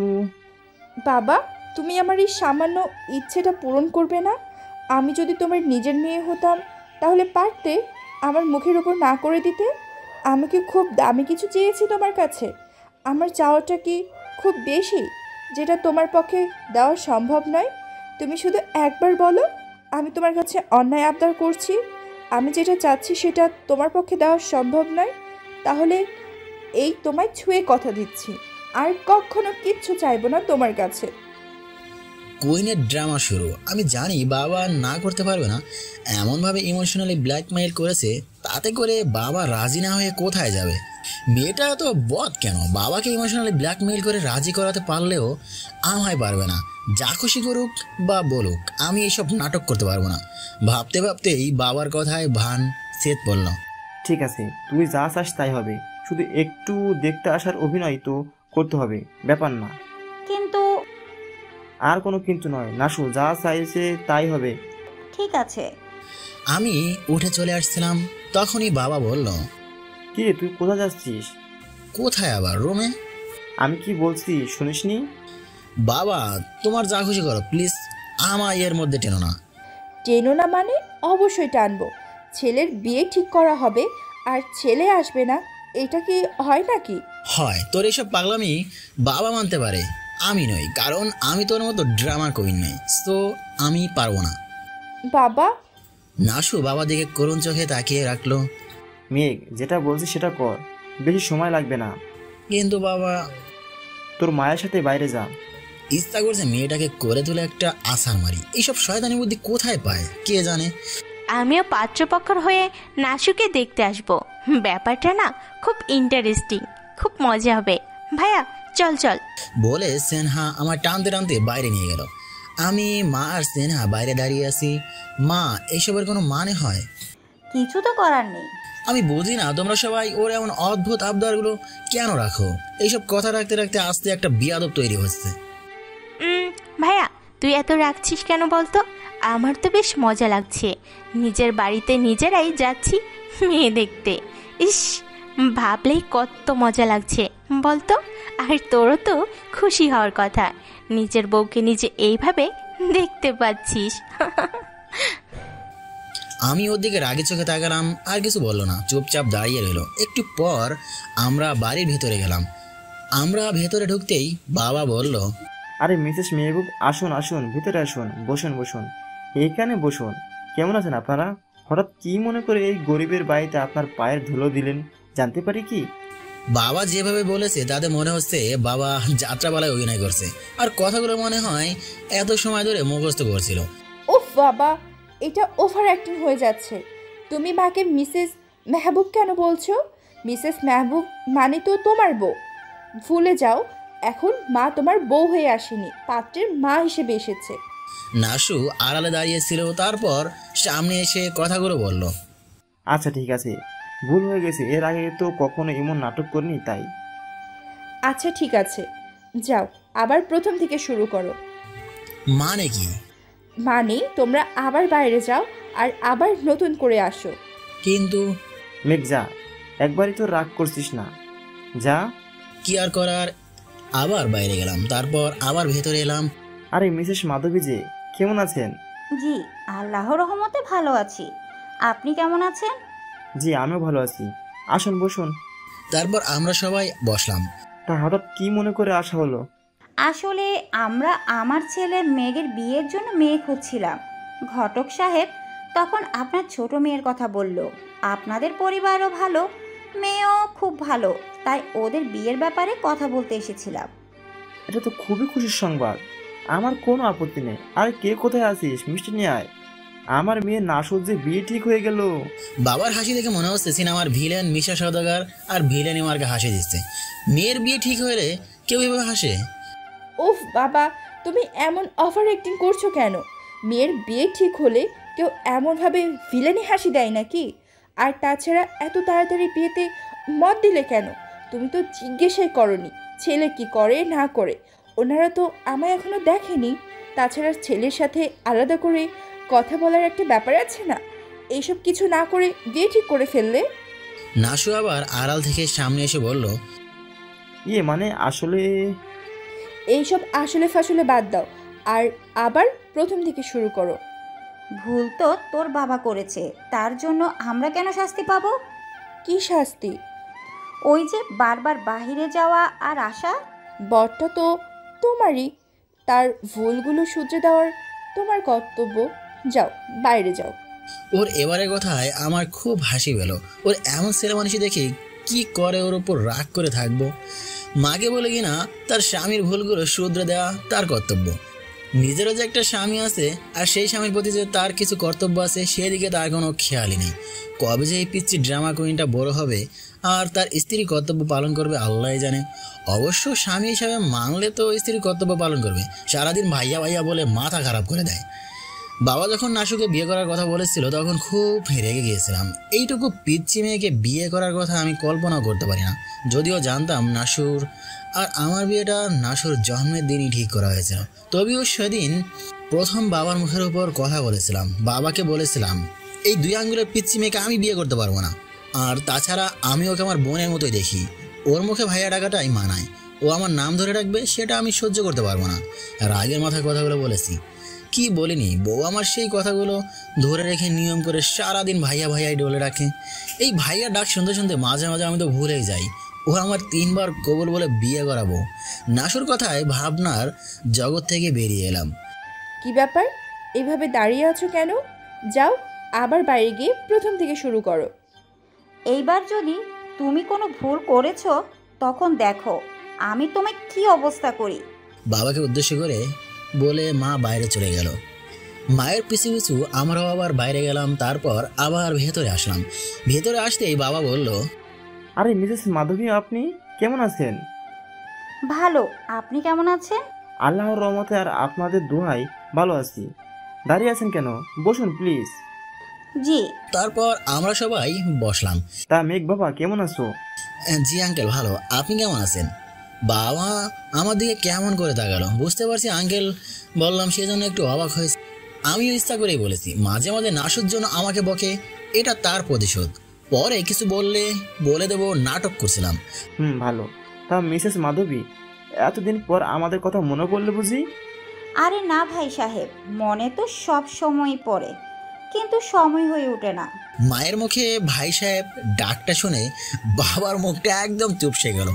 বাবা, তুমি আমার এই সামান্য ইচ্ছেটা পূরণ করবে না? আমি যদি তোমার নিজের মেয়ে হতাম তাহলে পারতে আমার মুখের ওপর না করে দিতে? আমি কি খুব দামি কিছু চেয়েছি তোমার কাছে? আমার চাওয়াটা কি খুব বেশি, যেটা তোমার পক্ষে দেওয়া সম্ভব নয়? তুমি শুধু একবার বলো, আমি তোমার কাছে অন্যায় আবদার করছি, আমি যেটা চাচ্ছি সেটা তোমার পক্ষে দেওয়া সম্ভব নয়, তাহলে এই তোমায় ছুঁয়ে কথা দিচ্ছি, আর কখনো কিচ্ছু চাইবো না তোমার কাছে। কুইনের ড্রামা শুরু। আমি জানি বাবা না করতে পারবে না, এমনভাবে ইমোশনালি ব্ল্যাকমেইল করেছে, তাতে করে বাবা রাজি না হয়ে কোথায় যাবে? মেয়েটা তো বদ কেন? বাবাকে ইমোশনালি ব্ল্যাকমেইল করে রাজি করাতে পারলেও আমায় পারবে না। যা খুশি করুক বা বলুক, আমি এসব নাটক করতে পারবো না। ভাবতে ভাবতেই বাবার কথায় ভান সেত পড়ল। ঠিক আছে, তুই যা চাস তাই হবে, শুধু একটু দেখতে আসার অভিনয় তো করতে হবে, ব্যাপার না। কিন্তু আর কোনো কিন্তু নয়, নাসু যা চাইছে তাই হবে। ঠিক আছে। আমি উঠে চলে আসছিলাম, তখনই বাবা বলল, কি রে, তুই কোথায় যাচ্ছিস? কোথায় আবার? রুমে। আমি কি বলছি শুনিসনি? বাবা তোমার যা খুশি করো, প্লিজ আমায় এর মধ্যে টেনো না। টেনো না মানে? অবশ্যই টানবো। ছেলের বিয়ে ঠিক করা হবে আর ছেলে আসবে না, এটা কি হয় নাকি? হয়, তোর এসব পাগলামি বাবা মানতে পারে, আমি নই, কারণ আমি তোর মতো ড্রামা কুইন নই, তো আমি পারবো না। বাবা। নাসু বাবা দিকে করুণ চোখে তাকিয়ে রাখলো। মেঘ, যেটা বলছি সেটা কর, বেশি সময় লাগবে না। কিন্তু বাবা। তোর মায়ের সাথে বাইরে যা। ইচ্ছা করছে মেয়েটাকে করে তুলে একটা আছাড় মারি। এইসব শয়তানি বুদ্ধি কোথায় পায় কে জানে। আমিও পাত্রপক্ষর হয়ে নাসুকে দেখতে আসবো। ব্যাপারটা না খুব ইন্টারেস্টিং, খুব মজা হবে। ভাইয়া চল চল বলে সেনহা আমার টানতে টানতে বাইরে নিয়ে গেল। আমি, মা আর সেনহা বাইরে দাঁড়িয়ে আছি। মা, এইসবের কোনো মানে হয়? কিছু তো করার নেই। আমি বুঝি না তোমরা সবাই ওর এমন অদ্ভুত আবদারগুলো কেন রাখো। এইসব কথা রাখতে রাখতে আস্তে একটা বিয়াদব তৈরি হচ্ছে। ভাইয়া তুই এত রাখছিস কেন বলতো? আমার তো বেশ মজা লাগছে, নিজের বাড়িতে নিজেরাই যাচ্ছি মেয়ে দেখতে। ইস, ভাবলেই কত মজা লাগছে বলতো। আর তোরও তো খুশি হওয়ার কথা, নিজের বউকে নিজে এইভাবে দেখতে পাচ্ছিস। আমি ওর দিকে রাগে চোখে তাকালাম, আর কিছু বললো না, চুপচাপ দাঁড়িয়ে রইল। একটু পর আমরা বাড়ির ভেতরে গেলাম। আমরা ভেতরে ঢুকতেই বাবা বলল, আরে মিসেস মেহবুব, আসুন আসুন, ভিতরে আসুন, বসুন বসুন, এইখানে বসুন। কেমন আছেন আপনারা? হঠাৎ কি মনে করে এই গরিবের বাড়িতে আপনার পায়ের ধুলো দিলেন, জানতে পারি কি? বাবা যেভাবে বলেছে তাতে মনে হচ্ছে বাবা যাত্রাপালায় অভিনয় করছে, আর কথাগুলো মনে হয় এত সময় ধরে মুখস্থ করছিল। উফ বাবা, এটা ওভার অ্যাক্টিং হয়ে যাচ্ছে। তুমি মাকে মিসেস মেহবুব কেন বলছো? মিসেস মেহবুব মানে তো তোমার বউ। ভুলে যাও, এখন মা তোমার বউ হয়ে আসেনি, পাত্রের মা হিসেবে এসেছে। নাসু আড়ালে দাঁড়িয়েছিল, তারপর সামনে এসে কথাগুলো বলল। আচ্ছা ঠিক আছে, ভুল হয়ে গেছে, এর আগে তো কখনো এমন নাটক করিনি তাই। আচ্ছা ঠিক আছে, যাও আবার প্রথম থেকে শুরু করো। মানে কি? মানে তোমরা আবার বাইরে যাও আর আবার নতুন করে আসো। কিন্তু মেঘ যা, একবারই তো রাগ করছিস না, যা। কি আর করার, আবার বাইরে গেলাম, তারপর আবার ভেতরে এলাম। আরে মিসেস মাধবী যে, কেমন আছেন? জি আল্লাহর রহমতে ভালো আছি, আপনি কেমন আছেন? জি আমিও ভালো আছি, আসুন বসুন। তারপর আমরা সবাই বসলাম। তা হঠাৎ কি মনে করে আসা হলো? আসলে আমরা আমার ছেলে মেঘের বিয়ের জন্য মেয়ে খুঁজছিলাম। ঘটক সাহেব তখন আপনার ছোট মেয়ের কথা বলল। আপনাদের পরিবারও ভালো, মেয়েও খুব ভালো, তাই ওদের বিয়ের ব্যাপারে কথা বলতে এসেছিলাম। এটা তো খুবই খুশির সংবাদ, আমার কোনো আপত্তি নেই। আর কে কোথায় আছিস, মিষ্টি নিয়ে আয়। আমার মেয়ে নাসুর যে বিয়ে ঠিক হয়ে গেল। বাবার হাসি দেখে মনে হচ্ছে সিনেমার ভিলেন মিশা সওদাগর আর ভিলেন ইমারকে হাসি দিচ্ছে। মেয়ের বিয়ে ঠিক হলে কেউ এভাবে হাসে? উফ বাবা, তুমি এমন ওভার অ্যাক্টিং করছো কেন? মেয়ের বিয়ে ঠিক হলে কেউ এমনভাবে ভিলেনি হাসি দেয় নাকি? আর তাছাড়া এত তাড়াতাড়ি বিয়েতে মত দিলে কেন? তুমি তো জিজ্ঞেসাই করনি ছেলে কি করে না করে। ওনারা তো আমায় এখনো দেখেনি। তাছাড়া ছেলের সাথে আলাদা করে কথা বলার একটা ব্যাপার আছে না? এইসব কিছু না করে বিয়ে ঠিক করে ফেললে। নাসু আবার আড়াল থেকে সামনে এসে বলল, মানে আসলে এইসব আসলে ফাসলে বাদ দাও আর আবার প্রথম থেকে শুরু করো। ভুল তো তোর বাবা করেছে, তার জন্য আমরা কেন শাস্তি পাবো? কি শাস্তি? ওই যে বারবার বাহিরে যাওয়া আর আসা। বরটা তো তোমারই, তার ভুলগুলো শুধরে দেওয়ার তোমার কর্তব্য। যাও বাইরে যাও। ওর এবারের কথায় আমার খুব হাসি পেল। ওর এমন ছেলে মানুষই দেখে কি করে ওর ওপর রাগ করে থাকবো। মাকে বলে কিনা তার স্বামীর ভুলগুলো শুধরে দেওয়া তার কর্তব্য। নিজেরও যে একটা স্বামী আছে আর সেই স্বামীর প্রতি যে তার কিছু কর্তব্য আছে সেদিকে তার কোনো খেয়ালই নেই। কবে যে এই পিচ্ছি ড্রামা কুইনটা বড় হবে আর তার স্ত্রী কর্তব্য পালন করবে আল্লাহই জানে। অবশ্য স্বামী হিসাবে মানলে তো স্ত্রী কর্তব্য পালন করবে, সারাদিন ভাইয়া ভাইয়া বলে মাথা খারাপ করে দেয়। বাবা যখন নাসুকে বিয়ে করার কথা বলেছিল তখন খুব রেগে গিয়েছিলাম। এইটুকু পিচ্ছি মেয়েকে বিয়ে করার কথা আমি কল্পনাও করতে পারি না। যদিও জানতাম নাসুর আর আমার বিয়েটা নাসুর জন্মের দিনই ঠিক করা হয়েছিল। তবেও সেদিন প্রথম বাবার মুখের উপর কথা বলেছিলাম। বাবাকে বলেছিলাম এই 2 আঙ্গুলের পিচ্ছি মেয়েকে আমি বিয়ে করতে পারবো না। আর তাছাড়া আমি ওকে আমার বোনের মতোই দেখি। ওর মুখে ভাইয়া ডাকাটাই মানায়। ও আমার নাম ধরে রাখবে সেটা আমি সহ্য করতে পারবো না। রাগের মাথায় কথাগুলো বলেছি। কি বলিনি, বউ আমার সেই কথাগুলো ধরে রেখে নিয়ম করে সারাদিন ভাইয়া ভাইয়াই ডলে রাখে। এই ভাইয়া ডাক শুনতে শুনতে মাঝে মাঝে আমি তো ভুলেই যাই ও আমার 3 বার কবুল বলে বিয়ে করাবো। নাসুর কথায় ভাবনার জগৎ থেকে বেরিয়ে এলাম। কি ব্যাপার, এভাবে দাঁড়িয়ে আছো কেন? যাও আবার বাইরে গিয়ে প্রথম থেকে শুরু করো। এইবার যদি তুমি কোনো ভুল করেছো তখন দেখো আমি তোমায় কি অবস্থা করি। বাবাকে উদ্দেশ্য করে বলে মা বাইরে চলে গেল। মায়ের পিছু পিছু আমরাও আবার বাইরে গেলাম। তারপর আবার ভেতরে আসলাম। ভেতরে আসতেই বাবা বলল, আরে মিসেস মাধবী, আপনি কেমন আছেন? ভালো, আপনি কেমন আছেন? আল্লাহর রহমতে আর আপনাদের দোয়ায় ভালো আছি। দাঁড়িয়ে আছেন কেন? বসুন প্লিজ। জি। তারপর আমরা সবাই বসলাম। তা মেঘ বাবা কেমন আছো? জি আঙ্কেল ভালো, আপনি কেমন আছেন? বাবা আমার দিকে কেমন করে তাকালো। বুঝতে পারছি আঙ্কেল বললাম সেজন্য একটু অবাক হয়েছে। আমিও ইচ্ছা করেই বলেছি। মাঝে মাঝে নাসুর জন্য আমাকে বকে, এটা তার প্রতিশোধ। পরে কিছু বলে দেবো নাটক করছিলাম। ভালো। তা মিসেস মাধবী, এতদিন পর আমাদের কথা মনে পড়লো বুঝি? আরে না ভাই সাহেব, মনে তো সব সময় পড়ে, কিন্তু সময় হয়ে ওঠে না। মায়ের মুখে ভাই সাহেব ডাকটা শুনে বাবার মুখটা একদম চুপসে গেল।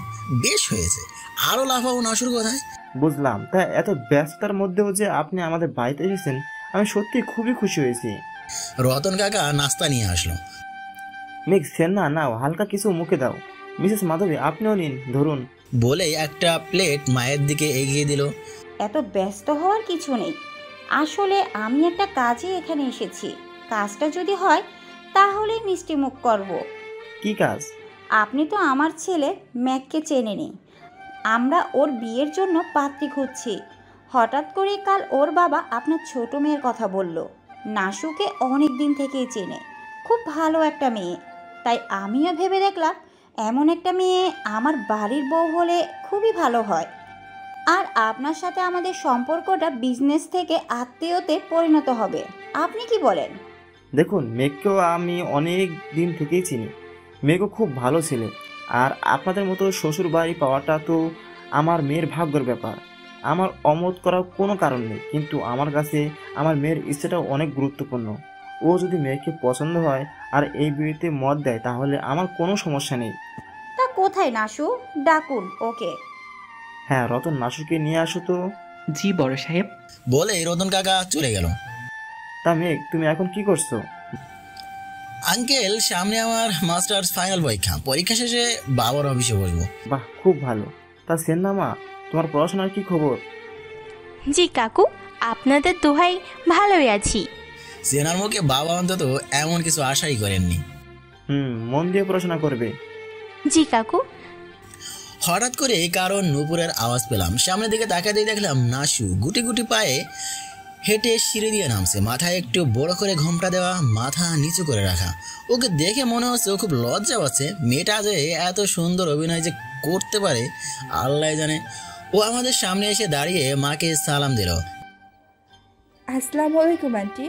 বেশ হয়েছে, আরো লাফাবো নাসুর কথায়। বুঝলাম। তা এত ব্যস্ততার মধ্যেও যে আপনি আমাদের বাড়িতে এসেছেন আমি সত্যি খুবই খুশি হয়েছি। রতন কাকা নাস্তা নিয়ে আসলো। মেঘ সেনা নাও, হালকা কিছু মুখে দাও। মিসেস মাধবী আপনিও নিন, ধরুন। বলেই একটা প্লেট মায়ের দিকে এগিয়ে দিল। এত ব্যস্ত হওয়ার কিছু নেই, আসলে আমি একটা কাজে এখানে এসেছি। কাজটা যদি হয় তাহলে মিষ্টি মুখ করব। কি কাজ? আপনি তো আমার ছেলে ম্যাককে চেনেনি। আমরা ওর বিয়ের জন্য পাত্রী খুঁজছি। হঠাৎ করে কাল ওর বাবা আপনার ছোট মেয়ের কথা বলল। নাসুকে অনেক দিন থেকেই চেনে, খুব ভালো একটা মেয়ে। তাই আমিও ভেবে দেখলাম এমন একটা মেয়ে আমার বাড়ির বউ হলে খুবই ভালো হয়। আর আপনার সাথে আমাদের সম্পর্কটা বিজনেস থেকে আত্মীয়তে পরিণত হবে। আপনি কি বলেন? দেখুন, মেঘকেও আমি অনেক দিন থেকেই চিনি। মেঘও খুব ভালো ছেলে। আর আপনাদের মতো শ্বশুর বাড়ি পাওয়াটা তো আমার মেয়ের ভাগ্যের ব্যাপার। আমার অমত করার কোনো কারণ নেই, কিন্তু আমার কাছে আমার মেয়ের ইচ্ছেটাও অনেক গুরুত্বপূর্ণ। ও যদি মেয়েকে পছন্দ হয় আর এই বিয়েতে মত দেয় তাহলে আমার কোনো সমস্যা নেই। তা কোথায় নাসু? ডাকুন ওকে। হ্যাঁ রতন, নাসুকে নিয়ে আসো তো। জি বড় সাহেব। বলে রতন কাকা চলে গেল। তা মেঘ, তুমি এখন কি করছো? আঙ্কেল সামনে আমার মাস্টার্স ফাইনাল পরীক্ষা শেষে বাবার অফিসে বসবো। বাহ, খুব ভালো। তা সেন্নামা, তোমার পড়াশোনার কি খবর? জি কাকু, আপনাদের দোহাই ভালোই আছি। সেনার মুখে বাবা অন্তত এমন কিছু আশাই করেননি। মন দিয়ে পড়াশোনা করবে। জি কাকু। হঠাৎ করে কারণ নূপুরের আওয়াজ পেলাম। সামনের দিকে তাকাতেই দেখলাম নাসু গুটি গুটি পায়ে হেঁটে সিঁড়ি দিয়ে নামছে, মাথায় একটু বড় করে ঘোমটা দেওয়া, মাথা নিচু করে রাখা। ওকে দেখে মনে হচ্ছে ও খুব লজ্জা পাচ্ছে। মেয়েটা যে এত সুন্দর অভিনয় যে করতে পারে আল্লাহ জানে। ও আমাদের সামনে এসে দাঁড়িয়ে মাকে সালাম দিল। আসসালামু আলাইকুম আন্টি।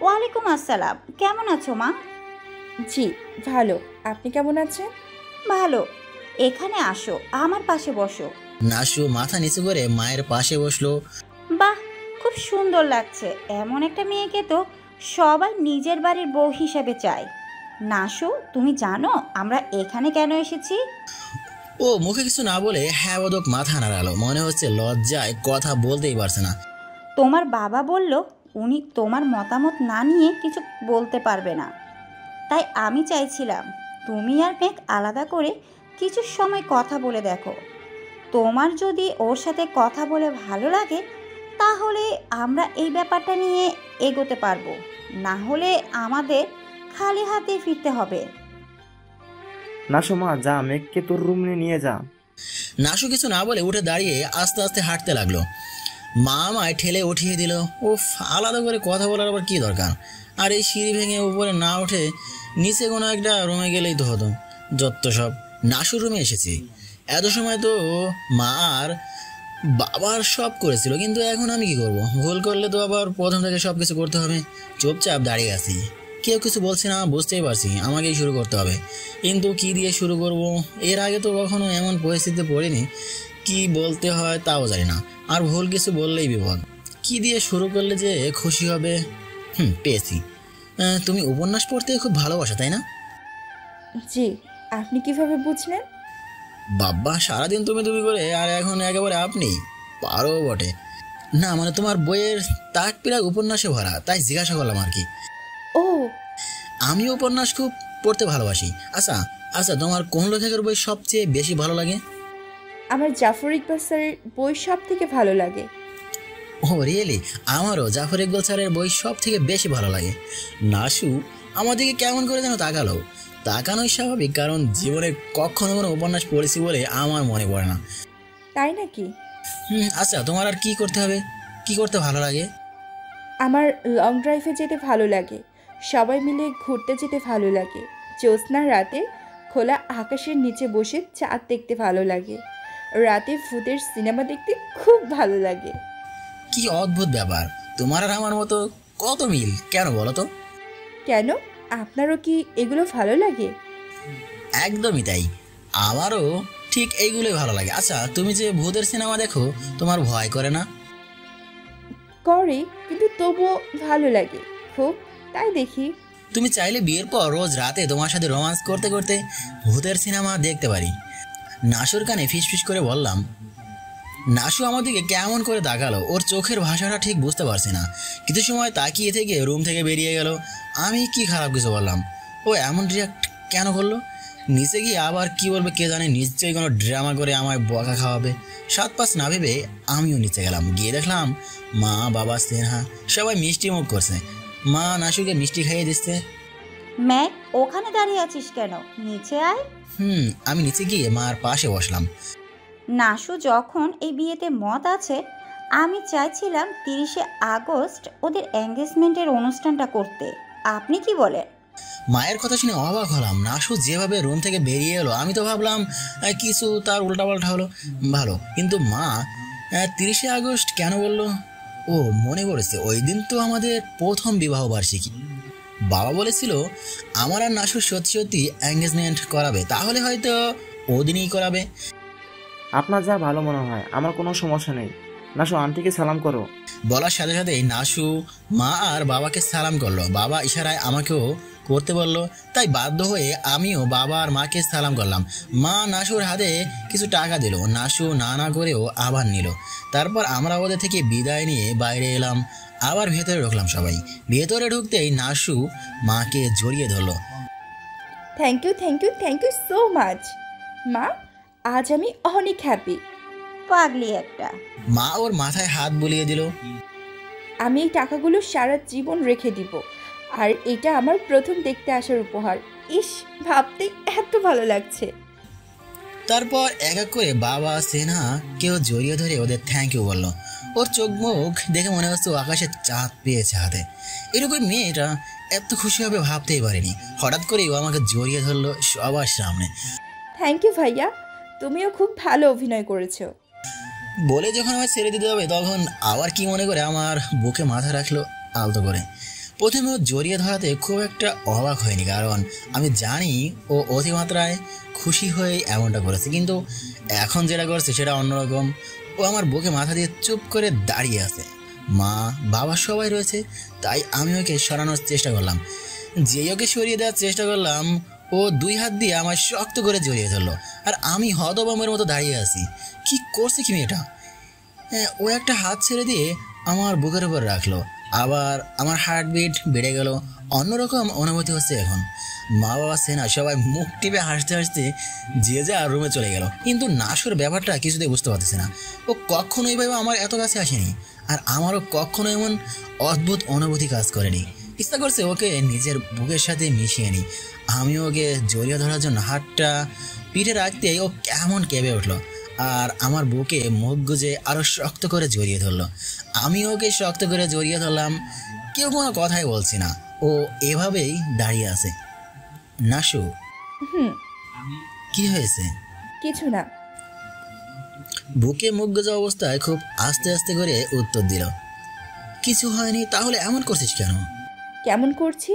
ওয়ালাইকুম আসসালাম। কেমন আছো মা? জি ভালো, আপনি কেমন আছেন? ভালো। এখানে আসো, আমার পাশে বসো। নাসু মাথা নিচু করে মায়ের পাশে বসলো। বাহ, খুব সুন্দর লাগছে। এমন একটা মেয়েকে তো সবাই নিজের বাড়ির বউ হিসেবে চায়। নাসু, তুমি জানো আমরা এখানে কেন এসেছি? ও মুখে কিছু না বলে হ্যাঁ বোধক মাথা নাড়ালো। মনে হচ্ছে লজ্জায় কথা বলতেই পারছে না। তোমার বাবা বলল উনি তোমার মতামত না নিয়ে কিছু বলতে পারবে না। তাই আমি চাইছিলাম তুমি আর মেঘ আলাদা করে কিছু সময় কথা বলে দেখো। তোমার যদি ওর সাথে কথা বলে ভালো লাগে তাহলে আমরা এই ব্যাপারটা নিয়ে এগোতে পারবো, না হলে আমাদের খালি হাতে ফিরতে হবে। নাসু মা, যা মেঘকে তোর রুমে নিয়ে যা। নাসু কিছু না বলে উঠে দাঁড়িয়ে আস্তে আস্তে হাঁটতে লাগলো। মা আমায় ঠেলে উঠিয়ে দিল। উফ, আলাদা করে কথা বলার আবার কি দরকার? আর এই সিঁড়ি ভেঙে উপরে না উঠে নিচে কোনো একটা রুমে গেলেই তো হতো। যত সব। নাসুর রুমে এসেছি। এত সময় তো মা আর বাবার সব করেছিল, কিন্তু এখন আমি কি করব? ভুল করলে তো আবার প্রথম থেকে সব কিছু করতে হবে। চুপচাপ দাঁড়িয়ে আছি, কেউ কিছু বলছে না, বুঝতেই পারছি আমাকেই শুরু করতে হবে। কিন্তু কি দিয়ে শুরু করব? এর আগে তো কখনো এমন পরিস্থিতিতে পড়িনি। কি বলতে হয় তাও জানি না, আর ভুল কিছু বললেই বিপদ। কি দিয়ে শুরু করলে যে খুশি হবে? পেয়েছি। তুমি উপন্যাস পড়তে খুব ভালোবাসো, তাই না? জি, আপনি কিভাবে বুঝলেন? বাবা, সারাদিন তুমি তুমি করে আর এখন একেবারে আপনি পারো বটে। না মানে তোমার বইয়ের তাক পিরাক উপন্যাসে ভরা, তাই জিজ্ঞাসা করলাম আর কি। ও, আমি উপন্যাস খুব পড়তে ভালোবাসি। আচ্ছা আচ্ছা, তোমার কোন লেখকের বই সবচেয়ে বেশি ভালো লাগে? আমার জাফর ইকবাল স্যারের বই সব থেকে ভালো লাগে। ও রিয়েলি? আমারও জাফর ইকবাল স্যারের বই সব থেকে বেশি ভালো লাগে। নাসু আমাদেরকে কেমন করে যেন তাকালো। তাকানোই স্বাভাবিক, কারণ জীবনে কখনো কোনো উপন্যাস পড়েছি বলে আমার মনে পড়ে না। তাই নাকি? আচ্ছা, তোমার আর কি করতে হবে? কি করতে ভালো লাগে? আমার লং ড্রাইভে যেতে ভালো লাগে, সবাই মিলে ঘুরতে যেতে ভালো লাগে, জ্যোৎস্নার রাতে খোলা আকাশের নিচে বসে চাঁদ দেখতে ভালো লাগে, রাতে ভূতের সিনেমা দেখতে খুব ভালো লাগে। কি অদ্ভুত ব্যাপার, তোমার আর আমার মতো কত মিল! কেন বলো তো? কেন, আপনারও কি এগুলো ভালো লাগে? একদমই তাই, আমারও ঠিক এইগুলোই ভালো লাগে। আচ্ছা, তুমি যে ভূতের সিনেমা দেখো, তোমার ভয় করে না? করে, কিন্তু তবুও ভালো লাগে খুব, তাই দেখি। তুমি চাইলে বিয়ের পর রোজ রাতে তোমার সাথে রোমান্স করতে করতে ভূতের সিনেমা দেখতে পারি। নাসুর কানে ফিসফিস করে বললাম। নাসু আমাদেরকে কেমন করে তাকালো, ওর চোখের ভাষাটা ঠিক বুঝতে পারছি না। কিছু সময় তাকিয়ে থেকে রুম থেকে বেরিয়ে গেল। আমি কি খারাপ কিছু বললাম? ও এমন রিয়াক্ট কেন করলো? নিচে গিয়ে আবার কি বলবে কে জানে, নিশ্চয়ই কোনো ড্রামা করে আমায় বকা খাওয়াবে। 7-5 না ভেবে আমিও নিচে গেলাম। গিয়ে দেখলাম মা, বাবা, স্নেহা সবাই মিষ্টি মুখ করছে। মা নাসুকে মিষ্টি খাইয়ে দিচ্ছে। ম্যাক, ওখানে দাঁড়িয়ে আছিস কেন? নিচে আয়। আমি নিচে গিয়ে মার পাশে বসলাম। নাসু যখন এই বিয়েতে মত আছে, আমি চাইছিলাম 30শে আগস্ট ওদের এঙ্গেজমেন্টের অনুষ্ঠানটা করতে। আপনি কি বলেন? মায়ের কথা শুনে অবাক হলাম। নাসু যেভাবে রুম থেকে বেরিয়ে এলো, আমি তো ভাবলাম কিছু তার উল্টাপাল্টা হলো। ভালো, কিন্তু মা 30শে আগস্ট কেন বললো? ও মনে পড়েছে, ওই দিন তো আমাদের প্রথম বিবাহ বার্ষিকী। বাবা বলেছিল আমার আর নাসুর সত্যি সত্যি এঙ্গেজমেন্ট করাবে, তাহলে হয়তো ওদিনই করাবে। আপনার যা ভালো মনে হয়, আমার কোনো সমস্যা নেই। নাসু, আন্টিকে সালাম করো। বলার সাথে সাথেই নাসু মা আর বাবাকে সালাম করলো। বাবা ইশারায় আমাকেও করতে বললো, তাই বাধ্য হয়ে আমিও বাবা আর মাকে সালাম করলাম। মা নাসুর হাতে কিছু টাকা দিল, নাসু না না করেও আবার নিল। তারপর আমরা ওদের থেকে বিদায় নিয়ে বাইরে এলাম, আবার ভেতরে ঢুকলাম সবাই। ভেতরে ঢুকতেই নাসু মাকে জড়িয়ে ধরলো। Thank you thank you thank you so much মা, আজ আমি অনেক হ্যাপি। পাগলি একটা। মা ওর মাথায় হাত বুলিয়ে দিল। আমি এই টাকাগুলো সারা জীবন রেখে দিব, আর এটা আমার প্রথম দেখতে আসার উপহার। ইস, ভাবতে এত ভালো লাগছে। তারপর এক এক করে বাবা, সেনা কেউ জড়িয়ে ধরে ওদের থ্যাংক ইউ বললো। ওর চোখ মুখ দেখে মনে হচ্ছে ও আকাশে চাঁদ পেয়েছে হাতে। এরকম মেয়েটা এত খুশি হবে ভাবতেই পারিনি। হঠাৎ করেই ও আমাকে জড়িয়ে ধরলো সবার সামনে। থ্যাংক ইউ ভাইয়া, তুমিও খুব ভালো অভিনয় করেছো। বলে যখন আমার ছেড়ে দিতে হবে তখন আবার কি মনে করে আমার বুকে মাথা রাখলো আলতো করে। প্রথমে ও জড়িয়ে ধরাতে খুব একটা অবাক হয়নি, কারণ আমি জানি ও অতিমাত্রায় খুশি হয়ে এমনটা করেছে। কিন্তু এখন যেটা করছে সেটা অন্যরকম। ও আমার বুকে মাথা দিয়ে চুপ করে দাঁড়িয়ে আছে। মা বাবা সবাই রয়েছে, তাই আমি ওকে সরানোর চেষ্টা করলাম। যেই ওকে সরিয়ে দেওয়ার চেষ্টা করলাম ও 2 হাত দিয়ে আমার শক্ত করে জড়িয়ে ধরলো, আর আমি হতভম্বের মতো দাঁড়িয়ে আছি। কি করছে কি মেয়েটা? ও একটা হাত ছেড়ে দিয়ে আমার বুকের উপর রাখলো। আবার আমার হার্টবিট বেড়ে গেল। অন্যরকম অনুভূতি হচ্ছে এখন। মা বাবা সেনা সবাই মুখ টিপে হাসতে হাসতে যে যা রুমে চলে গেল। কিন্তু নাসুর ব্যাপারটা কিছুতেই বুঝতে পারতেছে না। ও কখনো এইভাবে আমার এত কাছে আসেনি, আর আমারও কখনো এমন অদ্ভুত অনুভূতি কাজ করেনি। ইচ্ছা করছে ওকে নিজের বুকের সাথে মিশিয়ে নিই। আমি ওকে জড়িয়ে ধরার জন্য হাতটা পিঠে রাখতে ও কেমন কেঁপে উঠলো, আর আমার বুকে মুখ গুজে আরো শক্ত করে জড়িয়ে ধরলো। আমি ওকে শক্ত করে জড়িয়ে ধরলাম। কেউ কোনো কথাই বলছি না, ও এভাবেই দাঁড়িয়ে আছে। নাসু, কি হয়েছে? কিছু না। বুকে মুখ গুজা অবস্থায় খুব আস্তে আস্তে করে উত্তর দিল, কিছু হয়নি। তাহলে এমন করছিস কেন? কেমন করছি?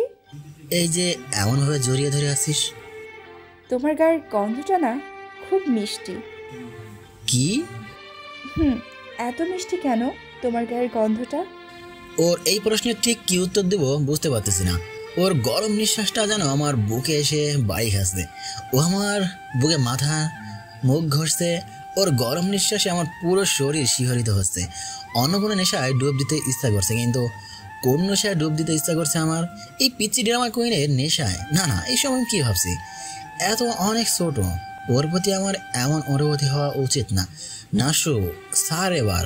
এই যে এমনভাবে জড়িয়ে ধরে আছিস। তোমার গায়ের গন্ধটা না খুব মিষ্টি। কি? এত মিষ্টি কেন তোমার গায়ের গন্ধটা? ওর এই প্রশ্নের ঠিক কি উত্তর দেব বুঝতে পারতেছি না। ওর গরম নিঃশ্বাসটা যেন আমার বুকে এসে বাড়ি খাচ্ছে। ও আমার বুকে মাথা মুখ ঘষছে। ওর গরম নিঃশ্বাসে আমার পুরো শরীর শিহরিত হচ্ছে। অন্য কোনো নেশায় ডুব দিতে ইচ্ছা করছে, কিন্তু কোন নেশায় ডুব দিতে ইচ্ছা করছে আমার? এই পিচ্চি ড্রামা কুইনের নেশায়? না না, এই সময় কি ভাবছি? এত অনেক ছোট, ওর প্রতি আমার এমন অনুভূতি হওয়া উচিত না। নাসু, স্যার এবার